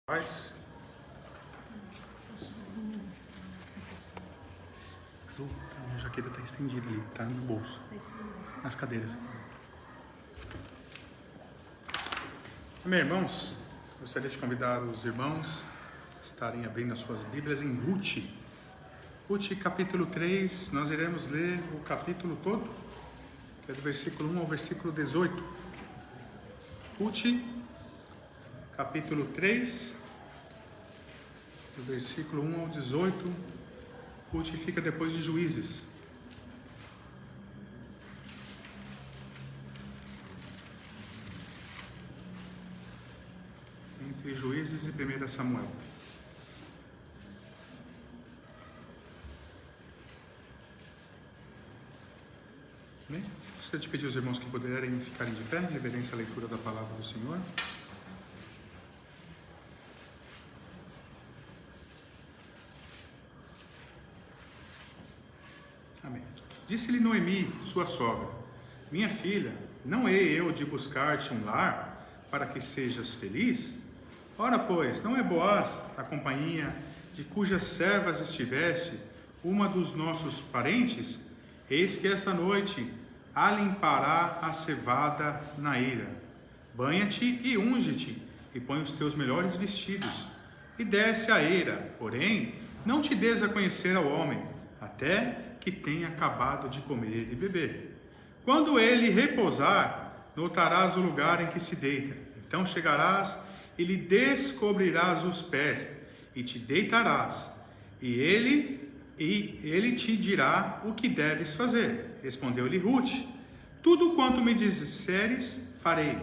Paz. Ju, a minha jaqueta está estendida ali, tá no bolso, nas cadeiras. Amém, irmãos? Gostaria de convidar os irmãos a estarem abrindo as suas Bíblias em Ruth. Ruth, capítulo 3, nós iremos ler o capítulo todo, que é do versículo 1 ao versículo 18. Ruth, capítulo 3, do versículo 1 ao 18. Ruth fica depois de Juízes. Entre Juízes e 1 Samuel. Bem, gostaria de pedir aos irmãos que puderem ficarem de pé em reverência à leitura da palavra do Senhor. Amém. Disse-lhe Noemi, sua sogra: minha filha, não hei eu de buscar-te um lar para que sejas feliz? Ora, pois, não é Boaz a companhia de cujas servas estiveste, uma dos nossos parentes? Eis que esta noite alimpará a cevada na eira. Banha-te e unge-te, e põe os teus melhores vestidos, e desce a eira, porém, não te des a conhecer ao homem, até que tenha acabado de comer e beber. Quando ele repousar, notarás o lugar em que se deita. Então chegarás e lhe descobrirás os pés, e te deitarás, e ele te dirá o que deves fazer. Respondeu-lhe Ruth: tudo quanto me disseres, farei.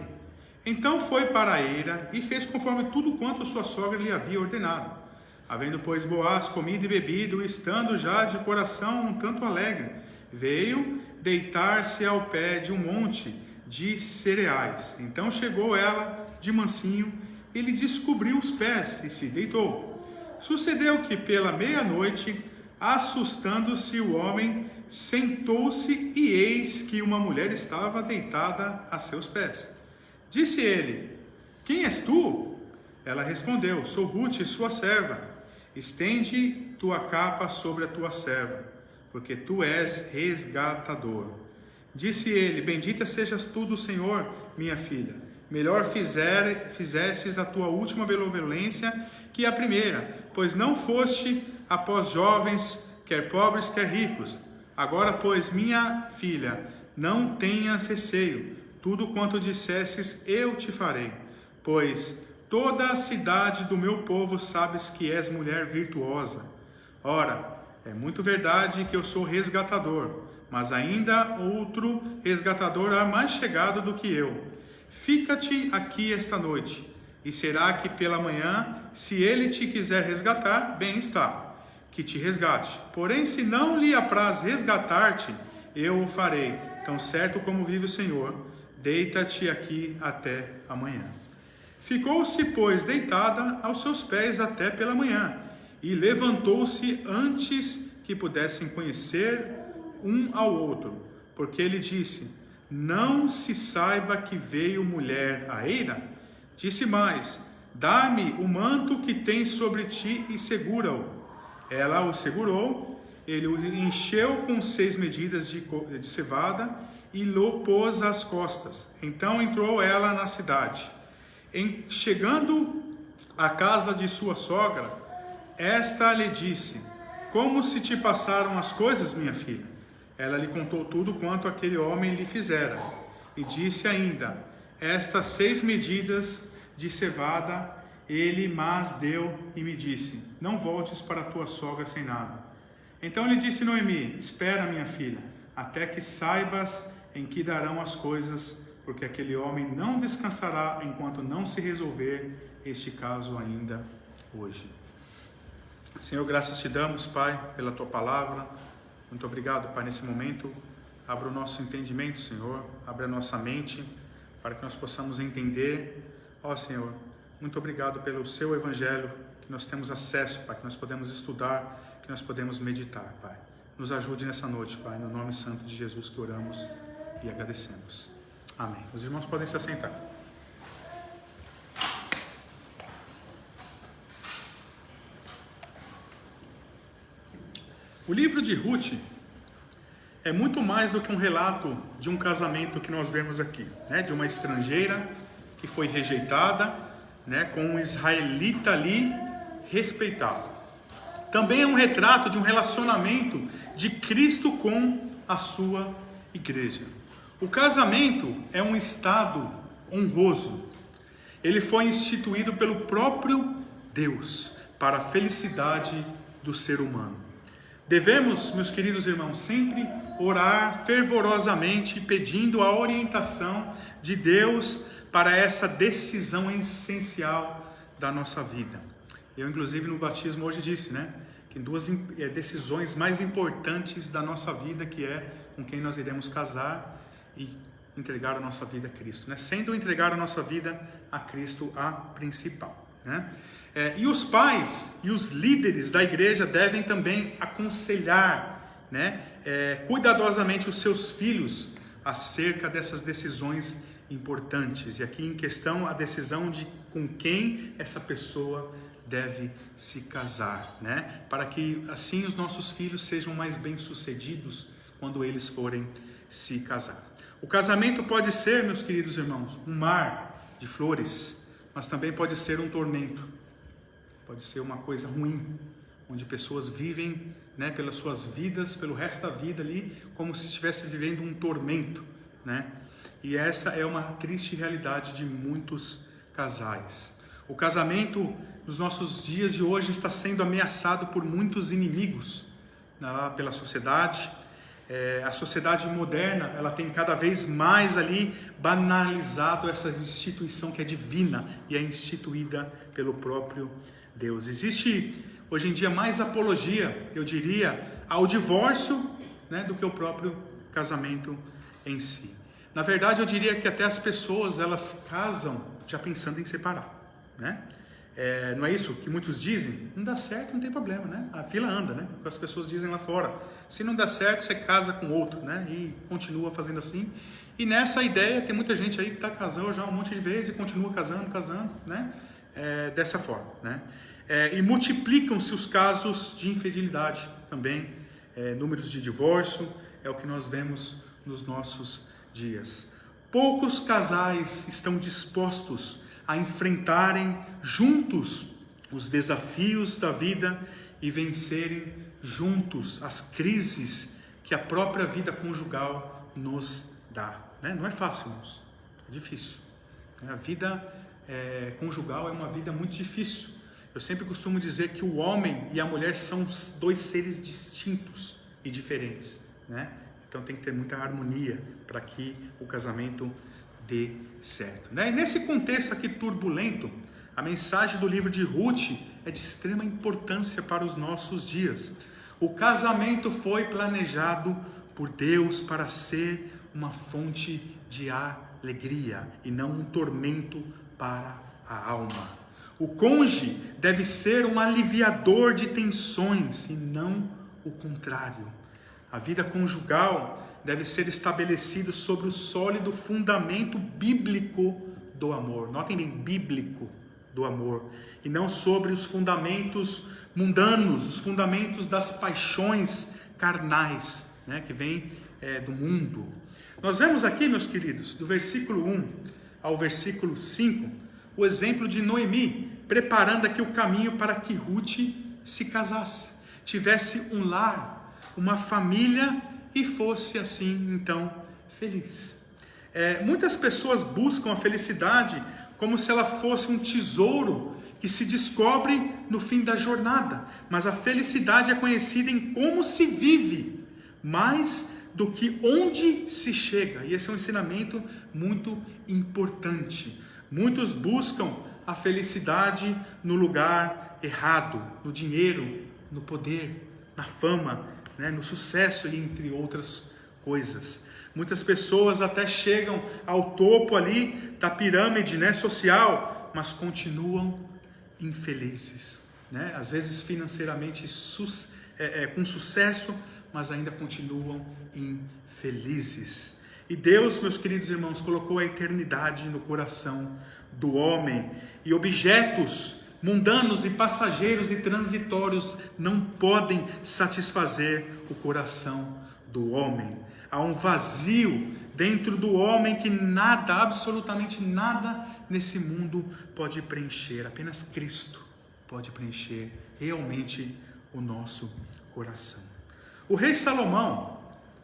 Então foi para a eira e fez conforme tudo quanto sua sogra lhe havia ordenado. Havendo, pois, Boaz comido e bebido, estando já de coração um tanto alegre, veio deitar-se ao pé de um monte de cereais. Então chegou ela de mansinho e lhe descobriu os pés e se deitou. Sucedeu que pela meia-noite, assustando-se o homem, sentou-se e eis que uma mulher estava deitada a seus pés. Disse ele: quem és tu? Ela respondeu: sou Ruth, sua serva. Estende tua capa sobre a tua serva, porque tu és resgatador. Disse ele: bendita sejas tu do Senhor, minha filha. Melhor fizestes a tua última benevolência que a primeira, pois não foste após jovens, quer pobres, quer ricos. Agora, pois, minha filha, não tenhas receio. Tudo quanto dissesses eu te farei, pois toda a cidade do meu povo sabes que és mulher virtuosa. Ora, é muito verdade que eu sou resgatador, mas ainda outro resgatador há mais chegado do que eu. Fica-te aqui esta noite, e será que pela manhã, se ele te quiser resgatar, bem está, que te resgate. Porém, se não lhe apraz resgatar-te, eu o farei. Tão certo como vive o Senhor, deita-te aqui até amanhã. Ficou-se, pois, deitada aos seus pés até pela manhã, e levantou-se antes que pudessem conhecer um ao outro, porque ele disse: não se saiba que veio mulher à eira? Disse mais: dá-me o manto que tens sobre ti e segura-o. Ela o segurou, ele o encheu com 6 medidas de cevada e lhe pôs às costas. Então entrou ela na cidade. Chegando à casa de sua sogra, esta lhe disse: como se te passaram as coisas, minha filha? Ela lhe contou tudo quanto aquele homem lhe fizera, e disse ainda: estas 6 medidas de cevada ele mas deu, e me disse: não voltes para tua sogra sem nada. Então lhe disse Noemi: espera, minha filha, até que saibas em que darão as coisas, porque aquele homem não descansará enquanto não se resolver este caso ainda hoje. Senhor, graças te damos, Pai, pela tua palavra. Muito obrigado, Pai, nesse momento. Abra o nosso entendimento, Senhor. Abra a nossa mente para que nós possamos entender. Ó Senhor, muito obrigado pelo seu evangelho, que nós temos acesso, Pai, que nós podemos estudar, que nós podemos meditar, Pai. Nos ajude nessa noite, Pai, no nome santo de Jesus que oramos e agradecemos. Amém. Os irmãos podem se assentar. O livro de Ruth é muito mais do que um relato de um casamento que nós vemos aqui, né? De uma estrangeira que foi rejeitada, né? Com um israelita ali respeitado. Também é um retrato de um relacionamento de Cristo com a sua igreja. O casamento é um estado honroso. Ele foi instituído pelo próprio Deus para a felicidade do ser humano. Devemos, meus queridos irmãos, sempre orar fervorosamente pedindo a orientação de Deus para essa decisão essencial da nossa vida. Eu, inclusive, no batismo hoje disse, né, que duas decisões mais importantes da nossa vida, que é com quem nós iremos casar e entregar a nossa vida a Cristo, né? Sendo entregar a nossa vida a Cristo a principal, né? E os pais e os líderes da igreja devem também aconselhar, né, cuidadosamente os seus filhos acerca dessas decisões importantes. E aqui em questão a decisão de com quem essa pessoa deve se casar, né? Para que assim os nossos filhos sejam mais bem-sucedidos quando eles forem se casar. O casamento pode ser, meus queridos irmãos, um mar de flores, mas também pode ser um tormento. Pode ser uma coisa ruim, onde pessoas vivem, né, pelas suas vidas, pelo resto da vida ali, como se estivesse vivendo um tormento, né? E essa é uma triste realidade de muitos casais. O casamento nos nossos dias de hoje está sendo ameaçado por muitos inimigos, né, pela sociedade. A sociedade moderna, ela tem cada vez mais ali banalizado essa instituição que é divina e é instituída pelo próprio Deus. Existe hoje em dia mais apologia, eu diria, ao divórcio, né, do que o próprio casamento em si. Na verdade, eu diria que até as pessoas, elas casam já pensando em separar, né? Não é isso que muitos dizem? Não dá certo, não tem problema, né? A fila anda, né? O que as pessoas dizem lá fora. Se não dá certo, você casa com outro, né? E continua fazendo assim. E nessa ideia, tem muita gente aí que está casando já um monte de vezes e continua casando, né? Dessa forma, né? E multiplicam-se os casos de infidelidade também. Números de divórcio, é o que nós vemos nos nossos dias. Poucos casais estão dispostos a enfrentarem juntos os desafios da vida e vencerem juntos as crises que a própria vida conjugal nos dá, né? Não é fácil, irmãos, é difícil. A vida conjugal é uma vida muito difícil. Eu sempre costumo dizer que o homem e a mulher são dois seres distintos e diferentes, né? Então tem que ter muita harmonia para que o casamento dê certo, né? E nesse contexto aqui turbulento, a mensagem do livro de Ruth é de extrema importância para os nossos dias. O casamento foi planejado por Deus para ser uma fonte de alegria e não um tormento para a alma. O cônjuge deve ser um aliviador de tensões e não o contrário. A vida conjugal deve ser estabelecido sobre o sólido fundamento bíblico do amor. Notem bem, bíblico do amor. E não sobre os fundamentos mundanos, os fundamentos das paixões carnais, né, que vêm do mundo. Nós vemos aqui, meus queridos, do versículo 1 ao versículo 5, o exemplo de Noemi, preparando aqui o caminho para que Ruth se casasse, tivesse um lar, uma família e fosse assim, então, feliz. Muitas pessoas buscam a felicidade como se ela fosse um tesouro que se descobre no fim da jornada. Mas a felicidade é conhecida em como se vive, mais do que onde se chega. E esse é um ensinamento muito importante. Muitos buscam a felicidade no lugar errado, no dinheiro, no poder, na fama, né, no sucesso, entre outras coisas. Muitas pessoas até chegam ao topo ali da pirâmide, né, social, mas continuam infelizes, né? Às vezes financeiramente com sucesso, mas ainda continuam infelizes. E Deus, meus queridos irmãos, colocou a eternidade no coração do homem, e objetos mundanos e passageiros e transitórios não podem satisfazer o coração do homem. Há um vazio dentro do homem que nada, absolutamente nada nesse mundo pode preencher. Apenas Cristo pode preencher realmente o nosso coração. O rei Salomão,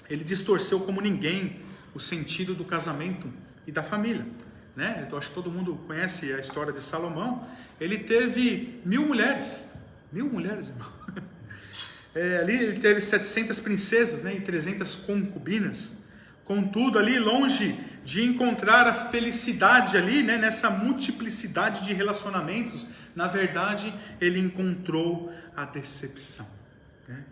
ele distorceu como ninguém o sentido do casamento e da família, né? Eu acho que todo mundo conhece a história de Salomão. Ele teve 1000 mulheres, 1000 mulheres, irmão. Ali ele teve 700 princesas, né, e 300 concubinas. Contudo, ali longe de encontrar a felicidade ali, né, nessa multiplicidade de relacionamentos, na verdade ele encontrou a decepção, né?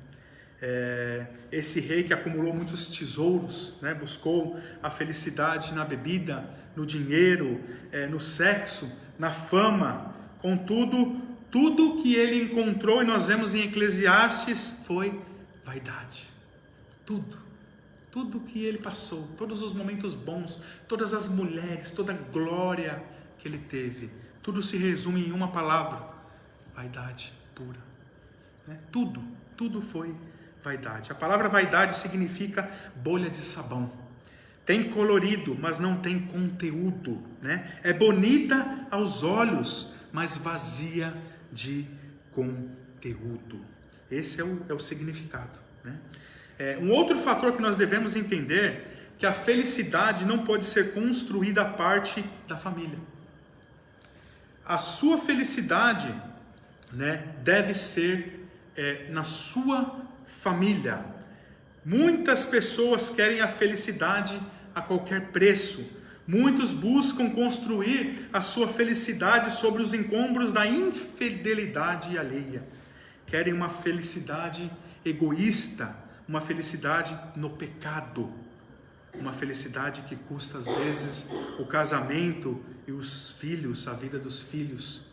Esse rei que acumulou muitos tesouros, né, buscou a felicidade na bebida, no dinheiro, no sexo, na fama. Contudo, tudo que ele encontrou, e nós vemos em Eclesiastes, foi vaidade. Tudo que ele passou, todos os momentos bons, todas as mulheres, toda a glória que ele teve, tudo se resume em uma palavra: vaidade pura, né? Tudo foi vaidade. A palavra vaidade significa bolha de sabão. Tem colorido, mas não tem conteúdo, né? É bonita aos olhos, mas vazia de conteúdo. Esse é o significado, né? Um outro fator que nós devemos entender, que a felicidade não pode ser construída a parte da família. A sua felicidade, né, deve ser na sua família. Muitas pessoas querem a felicidade a qualquer preço. Muitos buscam construir a sua felicidade sobre os encontros da infidelidade alheia. Querem uma felicidade egoísta, uma felicidade no pecado, uma felicidade que custa às vezes o casamento e os filhos, a vida dos filhos.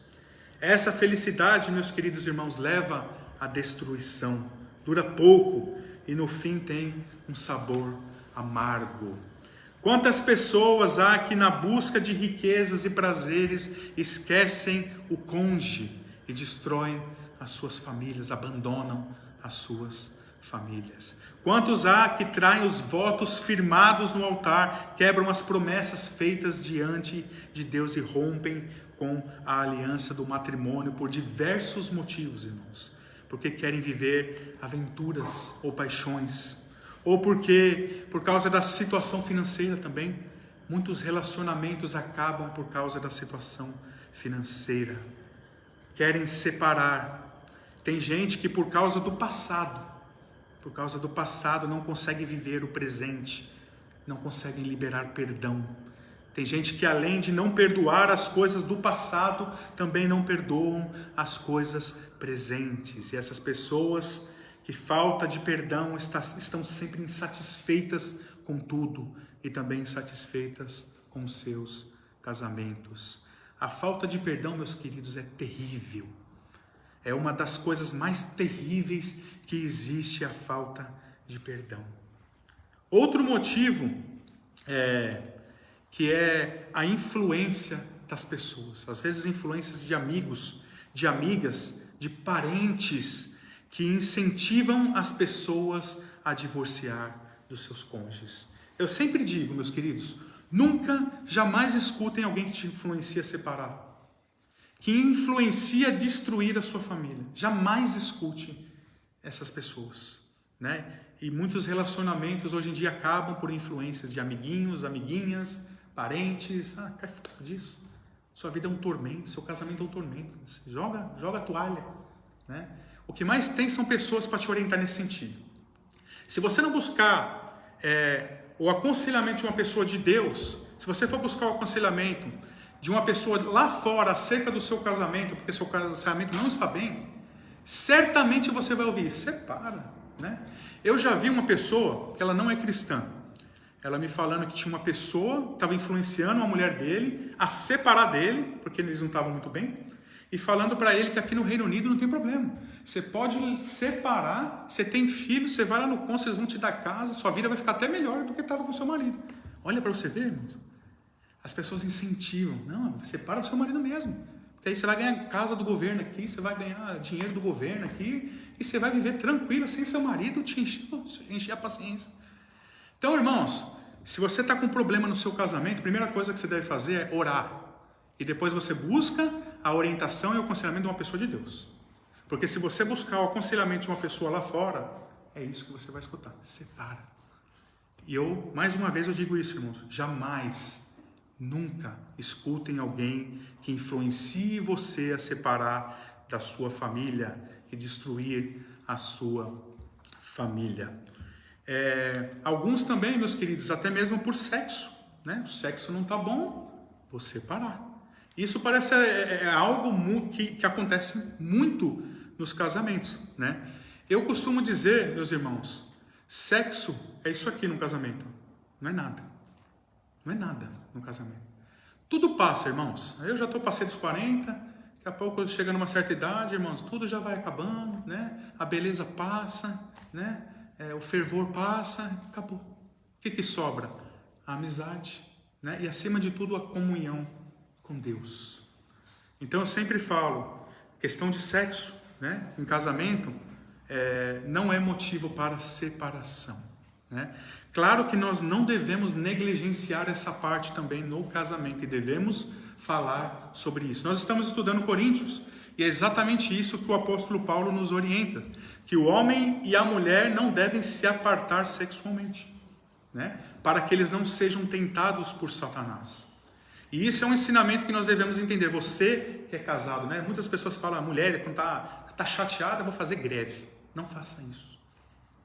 Essa felicidade, meus queridos irmãos, leva à destruição, dura pouco e no fim tem um sabor amargo. Quantas pessoas há que na busca de riquezas e prazeres esquecem o cônjuge e destroem as suas famílias, abandonam as suas famílias. Quantos há que traem os votos firmados no altar, quebram as promessas feitas diante de Deus e rompem com a aliança do matrimônio por diversos motivos, irmãos. Porque querem viver aventuras ou paixões, ou porque, por causa da situação financeira também, muitos relacionamentos acabam por causa da situação financeira. Querem separar. Tem gente que por causa do passado não consegue viver o presente, não conseguem liberar perdão. Tem gente que além de não perdoar as coisas do passado, também não perdoam as coisas presentes. E essas pessoas que falta de perdão estão sempre insatisfeitas com tudo e também insatisfeitas com seus casamentos. A falta de perdão, meus queridos, é terrível. É uma das coisas mais terríveis que existe, a falta de perdão. Outro motivo que é a influência das pessoas. Às vezes influências de amigos, de amigas, de parentes, que incentivam as pessoas a divorciar dos seus cônjuges. Eu sempre digo, meus queridos, nunca, jamais escutem alguém que te influencia a separar, que influencia a destruir a sua família. Jamais escute essas pessoas, né? E muitos relacionamentos hoje em dia acabam por influências de amiguinhos, amiguinhas, parentes. Cai fora disso. Sua vida é um tormento, seu casamento é um tormento. Joga a toalha, né? O que mais tem são pessoas para te orientar nesse sentido. Se você não buscar o aconselhamento de uma pessoa de Deus, se você for buscar o aconselhamento de uma pessoa lá fora acerca do seu casamento, porque seu casamento não está bem, certamente você vai ouvir: separa, né? Eu já vi uma pessoa que ela não é cristã, ela me falando que tinha uma pessoa que estava influenciando uma mulher dele a separar dele, porque eles não estavam muito bem, e falando para ele que aqui no Reino Unido não tem problema, você pode separar, você tem filho, você vai lá no cônsul, eles vão te dar casa, sua vida vai ficar até melhor do que estava com seu marido. Olha para você ver, irmãos. As pessoas incentivam: não, separa do seu marido mesmo, porque Que aí você vai ganhar casa do governo aqui, você vai ganhar dinheiro do governo aqui, e você vai viver tranquilo, sem seu marido te encher a paciência. Então, irmãos, se você está com um problema no seu casamento, a primeira coisa que você deve fazer é orar. E depois você busca a orientação e o aconselhamento de uma pessoa de Deus. Porque se você buscar o aconselhamento de uma pessoa lá fora, é isso que você vai escutar. Separa. E mais uma vez eu digo isso, irmãos, jamais, nunca escutem alguém que influencie você a separar da sua família e destruir a sua família. Alguns também, meus queridos, até mesmo por sexo, né? O sexo não está bom, vou separar. Isso parece algo que acontece muito nos casamentos, né? Eu costumo dizer, meus irmãos, sexo é isso aqui no casamento, não é nada. Não é nada no casamento. Tudo passa, irmãos. Eu já passei dos 40, daqui a pouco chega numa certa idade, irmãos, tudo já vai acabando, né? A beleza passa, né? O fervor passa, acabou. O que sobra? A amizade, né? E acima de tudo a comunhão com Deus. Então eu sempre falo, questão de sexo, né? Em casamento, não é motivo para separação, né? Claro que nós não devemos negligenciar essa parte também no casamento e devemos falar sobre isso. Nós estamos estudando Coríntios e é exatamente isso que o apóstolo Paulo nos orienta, que o homem e a mulher não devem se apartar sexualmente, né? Para que eles não sejam tentados por Satanás. E isso é um ensinamento que nós devemos entender. Você que é casado, né? Muitas pessoas falam, a mulher quando está chateada, vou fazer greve. Não faça isso,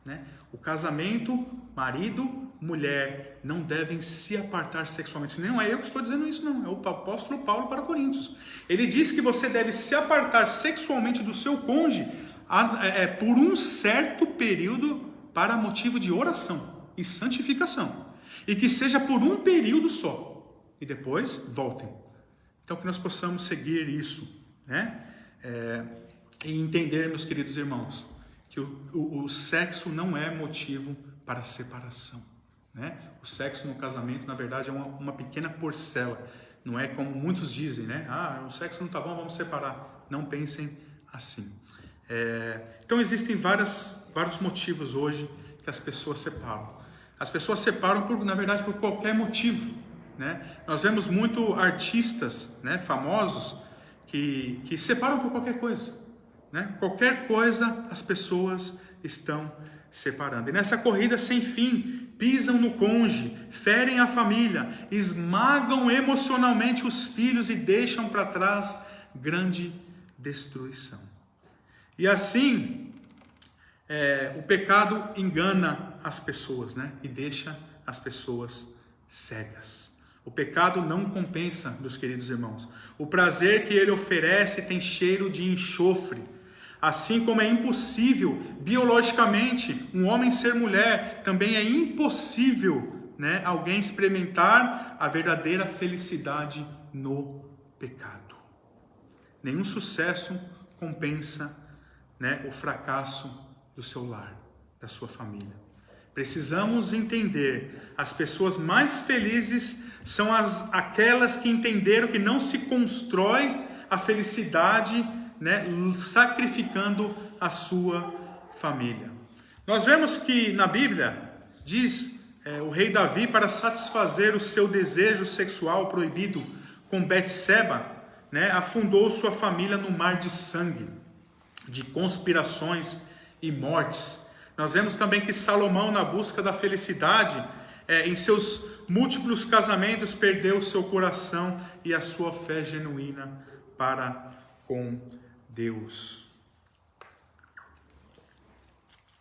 né? O casamento, marido, mulher, não devem se apartar sexualmente. Não é eu que estou dizendo isso, não. É o apóstolo Paulo para Coríntios. Ele diz que você deve se apartar sexualmente do seu cônjuge por um certo período para motivo de oração e santificação. E que seja por um período só. E depois voltem. Então que nós possamos seguir isso, né? E entender, meus queridos irmãos, que o sexo não é motivo para separação, né? O sexo no casamento, na verdade, é uma pequena parcela. Não é como muitos dizem, né? O sexo não está bom, vamos separar. Não pensem assim. Então existem vários motivos hoje que as pessoas separam. As pessoas separam, na verdade, por qualquer motivo, né? Nós vemos muito artistas, né, famosos que separam por qualquer coisa, né? Qualquer coisa as pessoas estão separando. E nessa corrida sem fim, pisam no cônjuge, ferem a família, esmagam emocionalmente os filhos e deixam para trás grande destruição. E assim, o pecado engana as pessoas, né? E deixa as pessoas cegas. O pecado não compensa, meus queridos irmãos. O prazer que ele oferece tem cheiro de enxofre. Assim como é impossível, biologicamente, um homem ser mulher, também é impossível, né, alguém experimentar a verdadeira felicidade no pecado. Nenhum sucesso compensa, né, o fracasso do seu lar, da sua família. Precisamos entender, as pessoas mais felizes são aquelas que entenderam que não se constrói a felicidade, né, sacrificando a sua família. Nós vemos que na Bíblia diz o rei Davi, para satisfazer o seu desejo sexual proibido com Betseba, né, afundou sua família no mar de sangue, de conspirações e mortes. Nós vemos também que Salomão, na busca da felicidade, em seus múltiplos casamentos, perdeu o seu coração e a sua fé genuína para com Deus.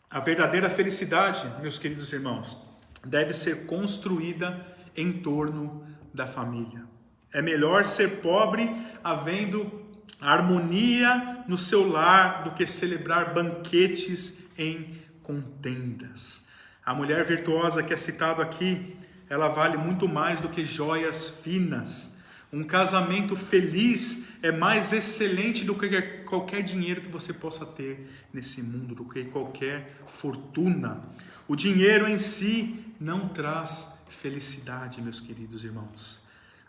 A verdadeira felicidade, meus queridos irmãos, deve ser construída em torno da família. É melhor ser pobre havendo harmonia no seu lar do que celebrar banquetes em contendas. A mulher virtuosa que é citado aqui, ela vale muito mais do que joias finas. Um casamento feliz é mais excelente do que qualquer dinheiro que você possa ter nesse mundo, do que qualquer fortuna. O dinheiro em si não traz felicidade, meus queridos irmãos.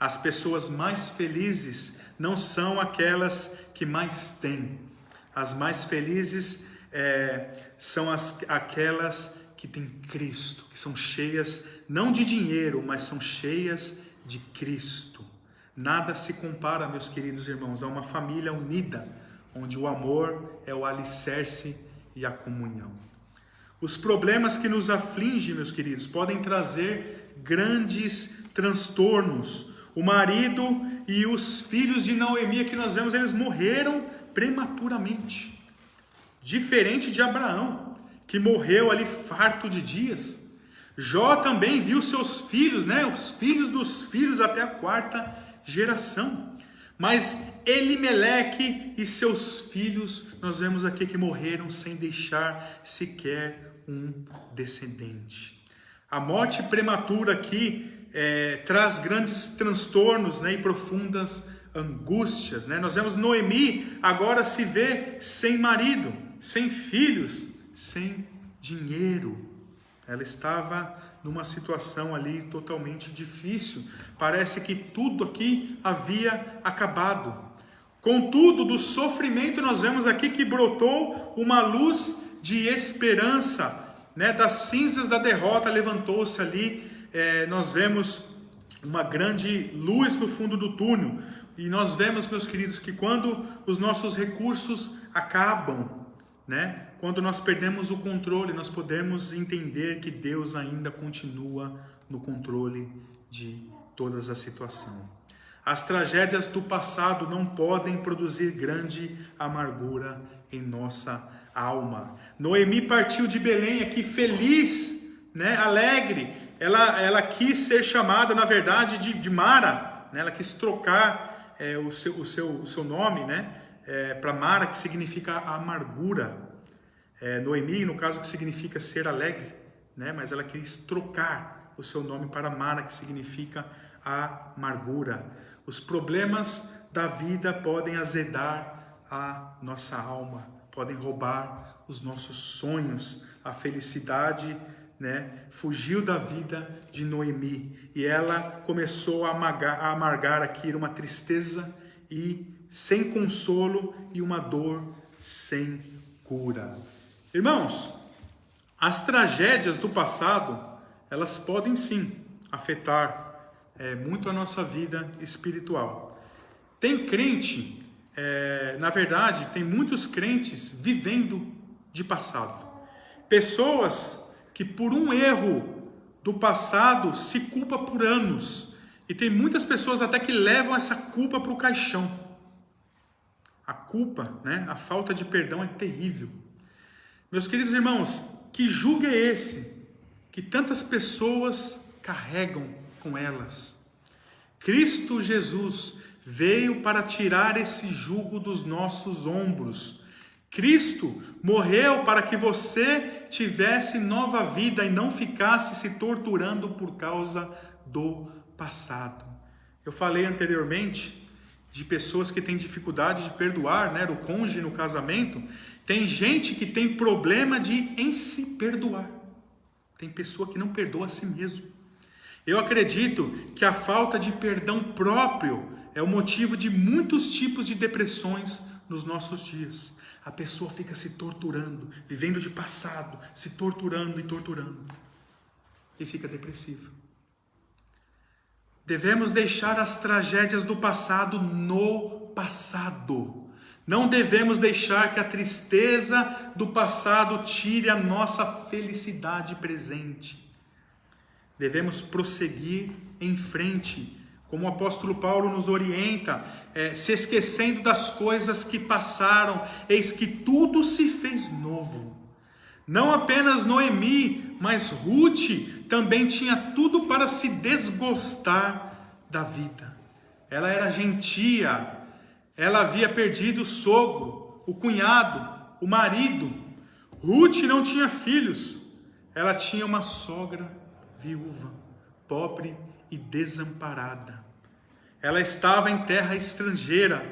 As pessoas mais felizes não são aquelas que mais têm. As mais felizes são aquelas que têm Cristo, que são cheias não de dinheiro, mas são cheias de Cristo. Nada se compara, meus queridos irmãos, a uma família unida, onde o amor é o alicerce e a comunhão. Os problemas que nos afligem, meus queridos, podem trazer grandes transtornos. O marido e os filhos de Noemi, que nós vemos, eles morreram prematuramente. Diferente de Abraão, que morreu ali farto de dias. Jó também viu seus filhos, os filhos dos filhos até a 4ª geração. Mas Elimeleque e seus filhos, nós vemos aqui que morreram sem deixar sequer um descendente. A morte prematura aqui traz grandes transtornos, e profundas angústias. Nós vemos Noemi agora se vê sem marido, sem filhos, sem dinheiro. Ela estava numa situação ali totalmente difícil. Parece que tudo aqui havia acabado. Contudo, do sofrimento nós vemos aqui que brotou uma luz de esperança, das cinzas da derrota levantou-se ali. Nós vemos uma grande luz no fundo do túnel. E nós vemos, meus queridos, que quando os nossos recursos acabam, quando nós perdemos o controle, nós podemos entender que Deus ainda continua no controle de todas as situações. As tragédias do passado não podem produzir grande amargura em nossa alma. Noemi partiu de Belém aqui feliz, alegre. Ela quis ser chamada, na verdade, de Mara. Ela quis trocar o seu nome, para Mara, que significa amargura. Noemi, no caso, que significa ser alegre, mas ela quis trocar o seu nome para Mara, que significa amargura. Os problemas da vida podem azedar a nossa alma, podem roubar os nossos sonhos. A felicidade, fugiu da vida de Noemi e ela começou a amargar aqui uma tristeza e sem consolo e uma dor sem cura. Irmãos, as tragédias do passado, elas podem sim afetar muito a nossa vida espiritual. Tem crente, na verdade, tem muitos crentes vivendo de passado. Pessoas que por um erro do passado se culpa por anos. E tem muitas pessoas até que levam essa culpa para o caixão. A culpa, a falta de perdão é terrível. Meus queridos irmãos, que jugo é esse que tantas pessoas carregam com elas? Cristo Jesus veio para tirar esse jugo dos nossos ombros. Cristo morreu para que você tivesse nova vida e não ficasse se torturando por causa do passado. Eu falei anteriormente de pessoas que têm dificuldade de perdoar, o cônjuge no casamento. Tem gente que tem problema em se perdoar. Tem pessoa que não perdoa a si mesmo. Eu acredito que a falta de perdão próprio é o motivo de muitos tipos de depressões nos nossos dias. A pessoa fica se torturando, vivendo de passado, se torturando e torturando. E fica depressiva. Devemos deixar as tragédias do passado no passado. Não devemos deixar que a tristeza do passado tire a nossa felicidade presente. Devemos prosseguir em frente, como o apóstolo Paulo nos orienta, se esquecendo das coisas que passaram, eis que tudo se fez novo. Não apenas Noemi, mas Ruth também tinha tudo para se desgostar da vida. Ela era gentia, ela havia perdido o sogro, o cunhado, o marido. Ruth não tinha filhos, ela tinha uma sogra viúva, pobre e desamparada. Ela estava em terra estrangeira,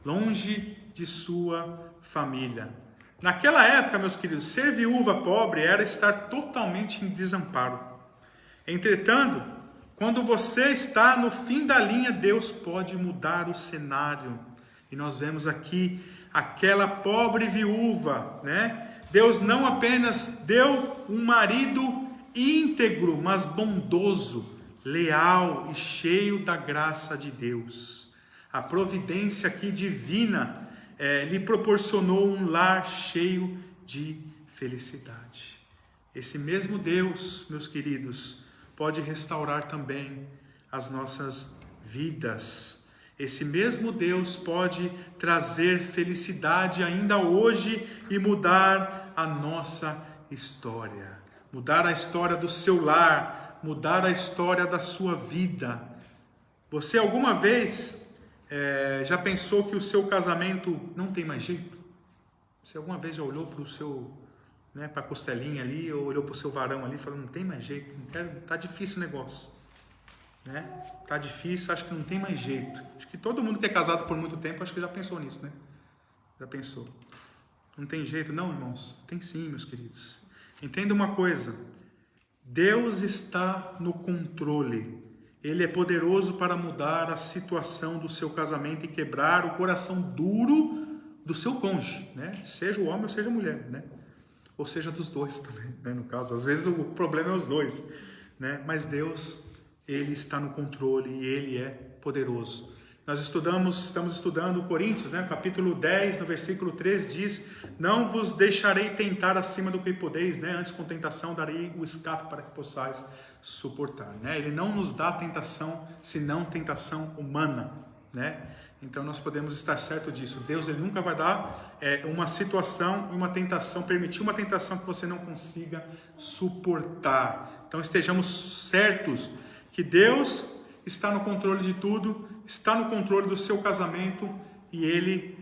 longe de sua família. Naquela época, meus queridos, ser viúva pobre era estar totalmente em desamparo. Entretanto, Quando você está no fim da linha, Deus pode mudar o cenário. E nós vemos aqui aquela pobre viúva, né? Deus não apenas deu um marido íntegro, mas bondoso, leal e cheio da graça de Deus. A providência aqui divina lhe proporcionou um lar cheio de felicidade. Esse mesmo Deus, meus queridos, pode restaurar também as nossas vidas. Esse mesmo Deus pode trazer felicidade ainda hoje e mudar a nossa história. Mudar a história do seu lar, mudar a história da sua vida. Você alguma vez já pensou que o seu casamento não tem mais jeito? Você alguma vez já olhou para o seu, para a costelinha ali, ou olhou para o seu varão ali e falou, não tem mais jeito, tá difícil o negócio, né? Tá difícil, acho que não tem mais jeito. Acho que todo mundo que é casado por muito tempo, acho que já pensou nisso, né? Já pensou. Não tem jeito não, irmãos? Tem sim, meus queridos. Entenda uma coisa, Deus está no controle. Ele é poderoso para mudar a situação do seu casamento e quebrar o coração duro do seu cônjuge, né? Seja o homem ou seja a mulher, né? Ou seja dos dois também, né? No caso, às vezes o problema é os dois, né? Mas Deus, Ele está no controle e Ele é poderoso. Nós estamos estudando Coríntios, né? Capítulo 10, no versículo 3 diz, não vos deixarei tentar acima do que podeis, né? Antes com tentação darei o escape para que possais suportar, né? Ele não nos dá tentação, senão tentação humana, né? Então nós podemos estar certo disso. Deus, Ele nunca vai dar uma situação, uma tentação, permitir uma tentação que você não consiga suportar. Então estejamos certos que Deus está no controle de tudo, está no controle do seu casamento e Ele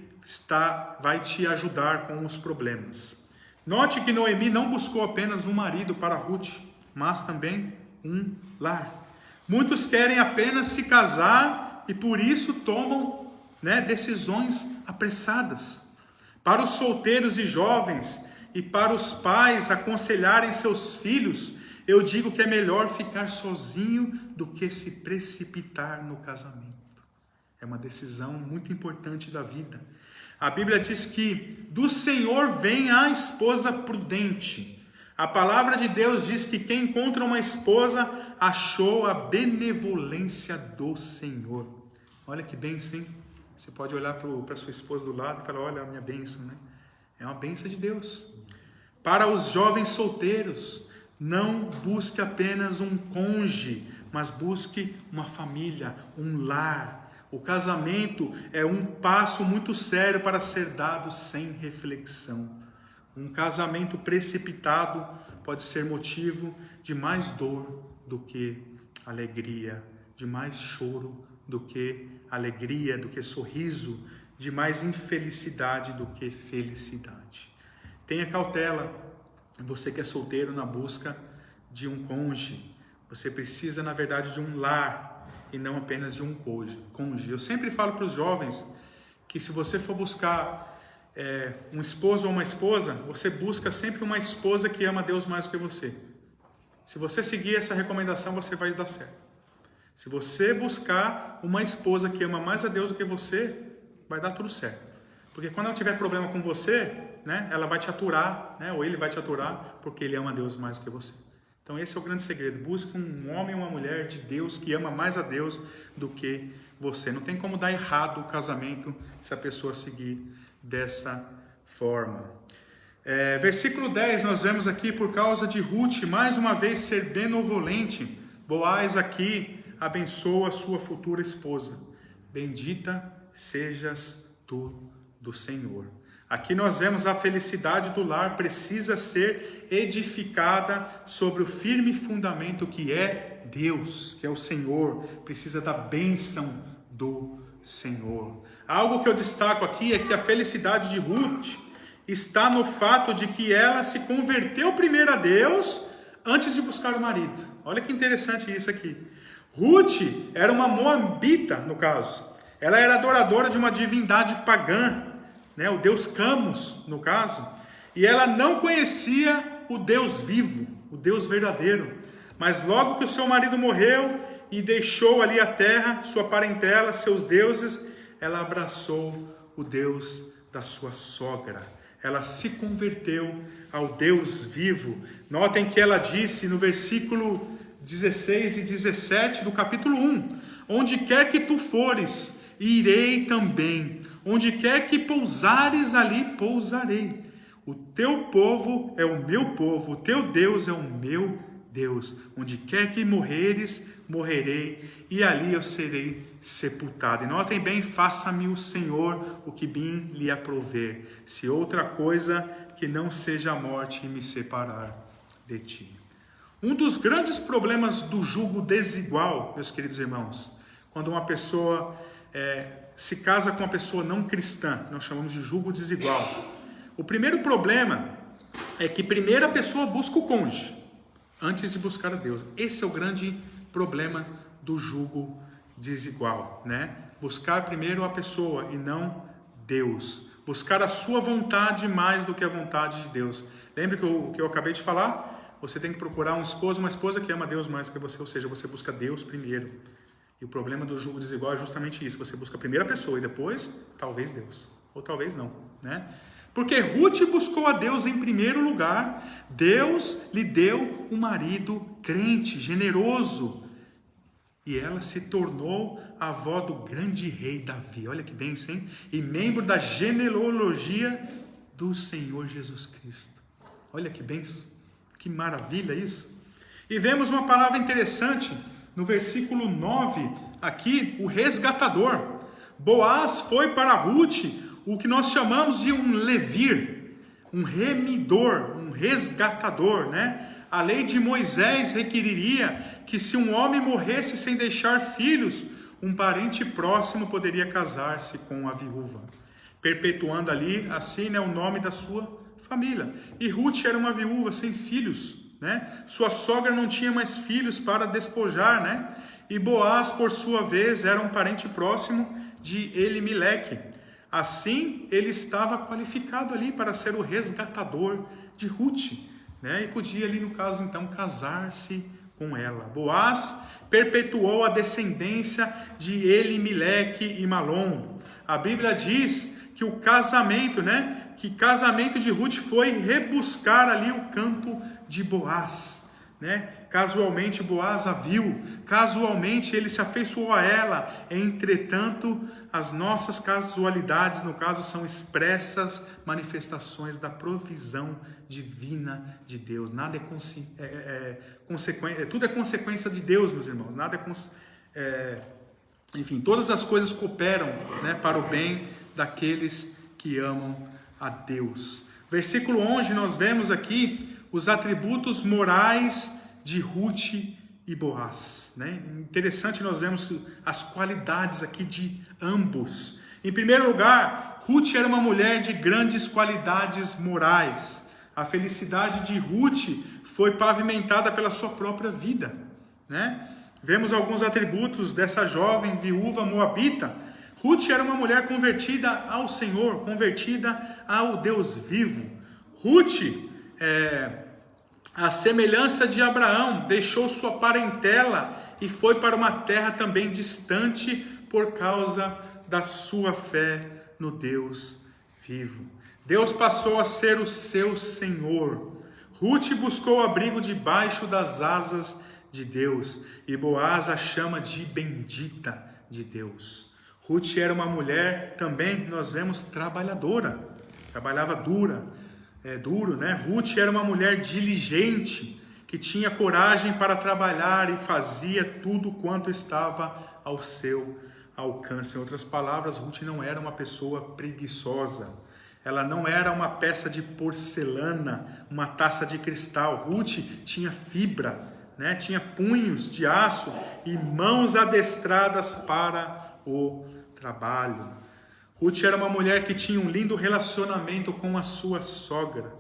vai te ajudar com os problemas. Note que Noemi não buscou apenas um marido para Ruth, mas também um lar. Muitos querem apenas se casar e por isso tomam, decisões apressadas. Para os solteiros e jovens e para os pais aconselharem seus filhos, eu digo que é melhor ficar sozinho do que se precipitar no casamento. É uma decisão muito importante da vida. A Bíblia diz que do Senhor vem a esposa prudente. A palavra de Deus diz que quem encontra uma esposa achou a benevolência do Senhor. Olha que bênção, hein? Você pode olhar para sua esposa do lado e falar, olha a minha bênção, né? É uma bênção de Deus. Para os jovens solteiros, não busque apenas um cônjuge, mas busque uma família, um lar. O casamento é um passo muito sério para ser dado sem reflexão. Um casamento precipitado pode ser motivo de mais dor do que alegria, de mais choro do que alegria, do que sorriso, de mais infelicidade do que felicidade. Tenha cautela, você que é solteiro na busca de um cônjuge. Você precisa, na verdade, de um lar e não apenas de um cônjuge. Eu sempre falo para os jovens que se você for buscar um esposo ou uma esposa, você busca sempre uma esposa que ama Deus mais do que você. Se você seguir essa recomendação, você vai dar certo. Se você buscar uma esposa que ama mais a Deus do que você, vai dar tudo certo. Porque quando ela tiver problema com você, ela vai te aturar, ou ele vai te aturar, porque ele ama a Deus mais do que você. Então esse é o grande segredo. Busque um homem ou uma mulher de Deus que ama mais a Deus do que você. Não tem como dar errado o casamento se a pessoa seguir dessa forma. Versículo 10, nós vemos aqui, por causa de Ruth, mais uma vez ser benevolente, Boaz aqui abençoa a sua futura esposa. Bendita sejas tu do Senhor. Aqui nós vemos a felicidade do lar precisa ser edificada sobre o firme fundamento que é Deus, que é o Senhor. Precisa da bênção do Senhor. Algo que eu destaco aqui é que a felicidade de Ruth está no fato de que ela se converteu primeiro a Deus antes de buscar o marido. Olha que interessante isso aqui. Ruth era uma moabita, no caso. Ela era adoradora de uma divindade pagã, o deus Camus, no caso. E ela não conhecia o Deus vivo, o Deus verdadeiro. Mas logo que o seu marido morreu e deixou ali a terra, sua parentela, seus deuses, ela abraçou o Deus da sua sogra. Ela se converteu ao Deus vivo. Notem que ela disse no versículo 16 e 17 do capítulo 1: onde quer que tu fores, irei também. Onde quer que pousares, ali pousarei. O teu povo é o meu povo, o teu Deus é o meu Deus. Onde quer que morreres, morrerei, e ali eu serei sepultado. E notem bem: faça-me o Senhor o que bem lhe aprouver, se outra coisa que não seja a morte me separar de ti. Um dos grandes problemas do jugo desigual, meus queridos irmãos, quando uma pessoa se casa com uma pessoa não cristã, nós chamamos de jugo desigual. O primeiro problema é que primeiro a pessoa busca o cônjuge, antes de buscar a Deus. Esse é o grande problema do jugo desigual, né? Buscar primeiro a pessoa e não Deus. Buscar a sua vontade mais do que a vontade de Deus. Lembre que eu acabei de falar? Você tem que procurar um esposo, uma esposa que ama Deus mais do que você, ou seja, você busca Deus primeiro. E o problema do jugo desigual é justamente isso: você busca primeiro a pessoa e depois, talvez, Deus. Ou talvez não, né? Porque Ruth buscou a Deus em primeiro lugar. Deus lhe deu um marido crente, generoso. E ela se tornou a avó do grande rei Davi. Olha que bênção, hein? E membro da genealogia do Senhor Jesus Cristo. Olha que bênção. Que maravilha isso. E vemos uma palavra interessante no versículo 9. Aqui, o resgatador. Boaz foi para Ruth o que nós chamamos de um levir, um remidor, um resgatador, né? A lei de Moisés requeriria que, se um homem morresse sem deixar filhos, um parente próximo poderia casar-se com a viúva, perpetuando ali, assim, né, o nome da sua família. E Ruth era uma viúva sem filhos, né? Sua sogra não tinha mais filhos para despojar, né? E Boaz, por sua vez, era um parente próximo de Elimeleque. Assim, ele estava qualificado ali para ser o resgatador de Ruth, né? E podia ali, no caso, então, casar-se com ela. Boaz perpetuou a descendência de Elimeleque e Malom. A Bíblia diz que o casamento, né? Que casamento de Ruth foi rebuscar ali o campo de Boaz, né? Casualmente Boaz a viu, casualmente ele se afeiçoou a ela. Entretanto, as nossas casualidades, no caso, são expressas manifestações da provisão divina de Deus. Nada é consequência, tudo é consequência de Deus, meus irmãos. Nada enfim, todas as coisas cooperam, né, para o bem daqueles que amam a Deus. Versículo 11, nós vemos aqui os atributos morais de Ruth e Boaz, né? Interessante, nós vemos as qualidades aqui de ambos. Em primeiro lugar, Ruth era uma mulher de grandes qualidades morais. A felicidade de Ruth foi pavimentada pela sua própria vida, né? Vemos alguns atributos dessa jovem viúva moabita. Ruth era uma mulher convertida ao Senhor, convertida ao Deus vivo. Ruth, a semelhança de Abraão, deixou sua parentela e foi para uma terra também distante por causa da sua fé no Deus vivo. Deus passou a ser o seu Senhor. Ruth buscou abrigo debaixo das asas de Deus e Boaz a chama de bendita de Deus. Ruth era uma mulher também, nós vemos, trabalhadora, trabalhava duro, né? Ruth era uma mulher diligente, que tinha coragem para trabalhar e fazia tudo quanto estava ao seu alcance. Em outras palavras, Ruth não era uma pessoa preguiçosa. Ela não era uma peça de porcelana, uma taça de cristal. Ruth tinha fibra, né? Tinha punhos de aço e mãos adestradas para o trabalho. Ruth era uma mulher que tinha um lindo relacionamento com a sua sogra.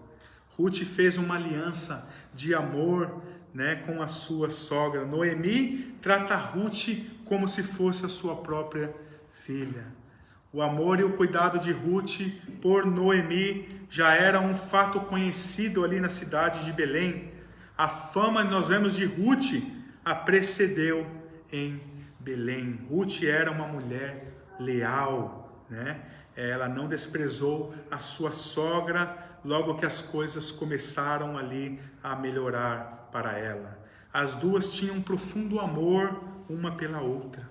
Ruth fez uma aliança de amor, né, com a sua sogra. Noemi trata Ruth como se fosse a sua própria filha. O amor e o cuidado de Ruth por Noemi já era um fato conhecido ali na cidade de Belém. A fama, nós vemos, de Ruth a precedeu em Belém. Ruth era uma mulher leal, né? Ela não desprezou a sua sogra logo que as coisas começaram ali a melhorar para ela. As duas tinham um profundo amor uma pela outra,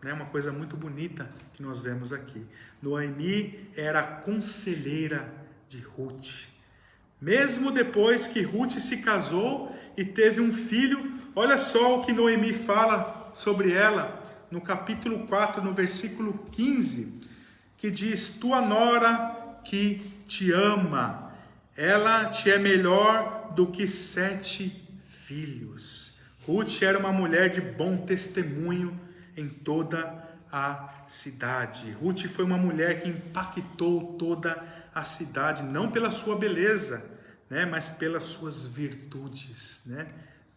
né? Uma coisa muito bonita que nós vemos aqui. Noemi era a conselheira de Ruth. Mesmo depois que Ruth se casou e teve um filho, olha só o que Noemi fala sobre ela no capítulo 4, no versículo 15, que diz: tua nora que te ama, ela te é melhor do que 7 filhos. Ruth era uma mulher de bom testemunho em toda a cidade. Ruth foi uma mulher que impactou toda a cidade, não pela sua beleza, né, mas pelas suas virtudes, né?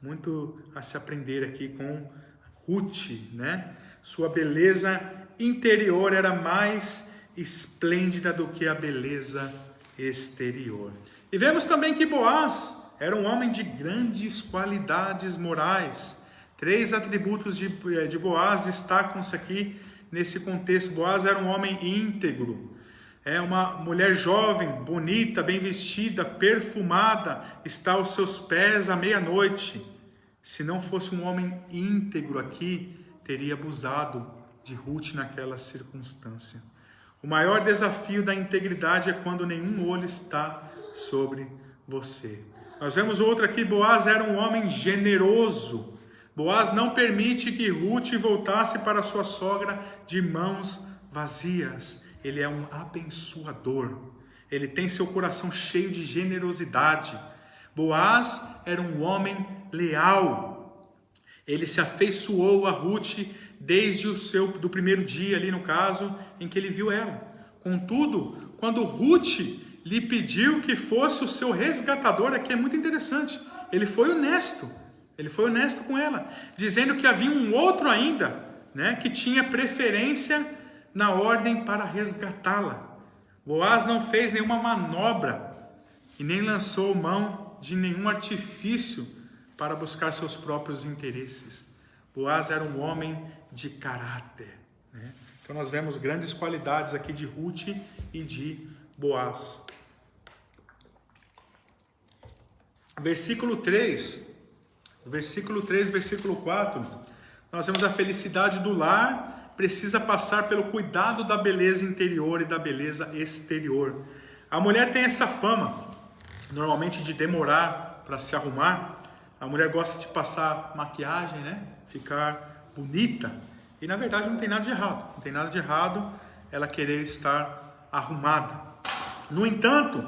Muito a se aprender aqui com Ruth, né? Sua beleza interior era mais esplêndida do que a beleza exterior. E vemos também que Boaz era um homem de grandes qualidades morais. 3 atributos de Boaz destacam-se aqui nesse contexto. Boaz era um homem íntegro, uma mulher jovem, bonita, bem vestida, perfumada, está aos seus pés à meia-noite. Se não fosse um homem íntegro aqui, teria abusado de Ruth naquela circunstância. O maior desafio da integridade é quando nenhum olho está sobre você. Nós vemos outro aqui. Boaz era um homem generoso. Boaz não permite que Ruth voltasse para sua sogra de mãos vazias. Ele é um abençoador. Ele tem seu coração cheio de generosidade. Boaz era um homem leal. Ele se afeiçoou a Ruth desde do primeiro dia ali, no caso, em que ele viu ela. Contudo, quando Ruth lhe pediu que fosse o seu resgatador, aqui é muito interessante, ele foi honesto com ela, dizendo que havia um outro ainda, né, que tinha preferência na ordem para resgatá-la. Boaz não fez nenhuma manobra e nem lançou mão de nenhum artifício para buscar seus próprios interesses. Boaz era um homem de caráter, né? Então nós vemos grandes qualidades aqui de Ruth e de Boaz. Versículo 3, versículo 4, nós vemos a felicidade do lar precisa passar pelo cuidado da beleza interior e da beleza exterior. A mulher tem essa fama, normalmente, de demorar para se arrumar. A mulher gosta de passar maquiagem, né? Ficar bonita. E na verdade não tem nada de errado. Não tem nada de errado ela querer estar arrumada. No entanto,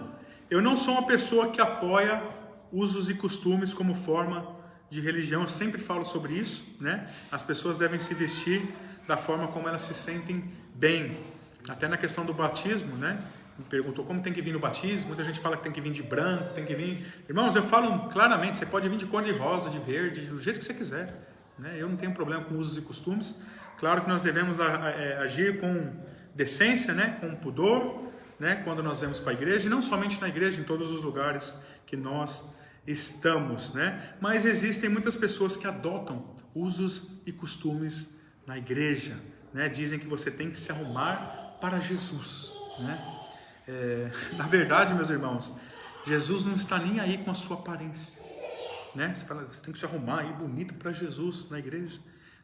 eu não sou uma pessoa que apoia usos e costumes como forma de religião. Eu sempre falo sobre isso, né? As pessoas devem se vestir da forma como elas se sentem bem. Até na questão do batismo, né? Me perguntou como tem que vir no batismo. Muita gente fala que tem que vir de branco, tem que vir... Irmãos, eu falo claramente, você pode vir de cor de rosa, de verde, do jeito que você quiser, né? Eu não tenho problema com usos e costumes. Claro que nós devemos agir com decência, né? Com pudor, né? Quando nós vamos para a igreja, e não somente na igreja, em todos os lugares que nós estamos, né? Mas existem muitas pessoas que adotam usos e costumes na igreja, né? Dizem que você tem que se arrumar para Jesus, né? Na verdade, meus irmãos, Jesus não está nem aí com a sua aparência, né? Você fala, você tem que se arrumar aí bonito para Jesus na igreja,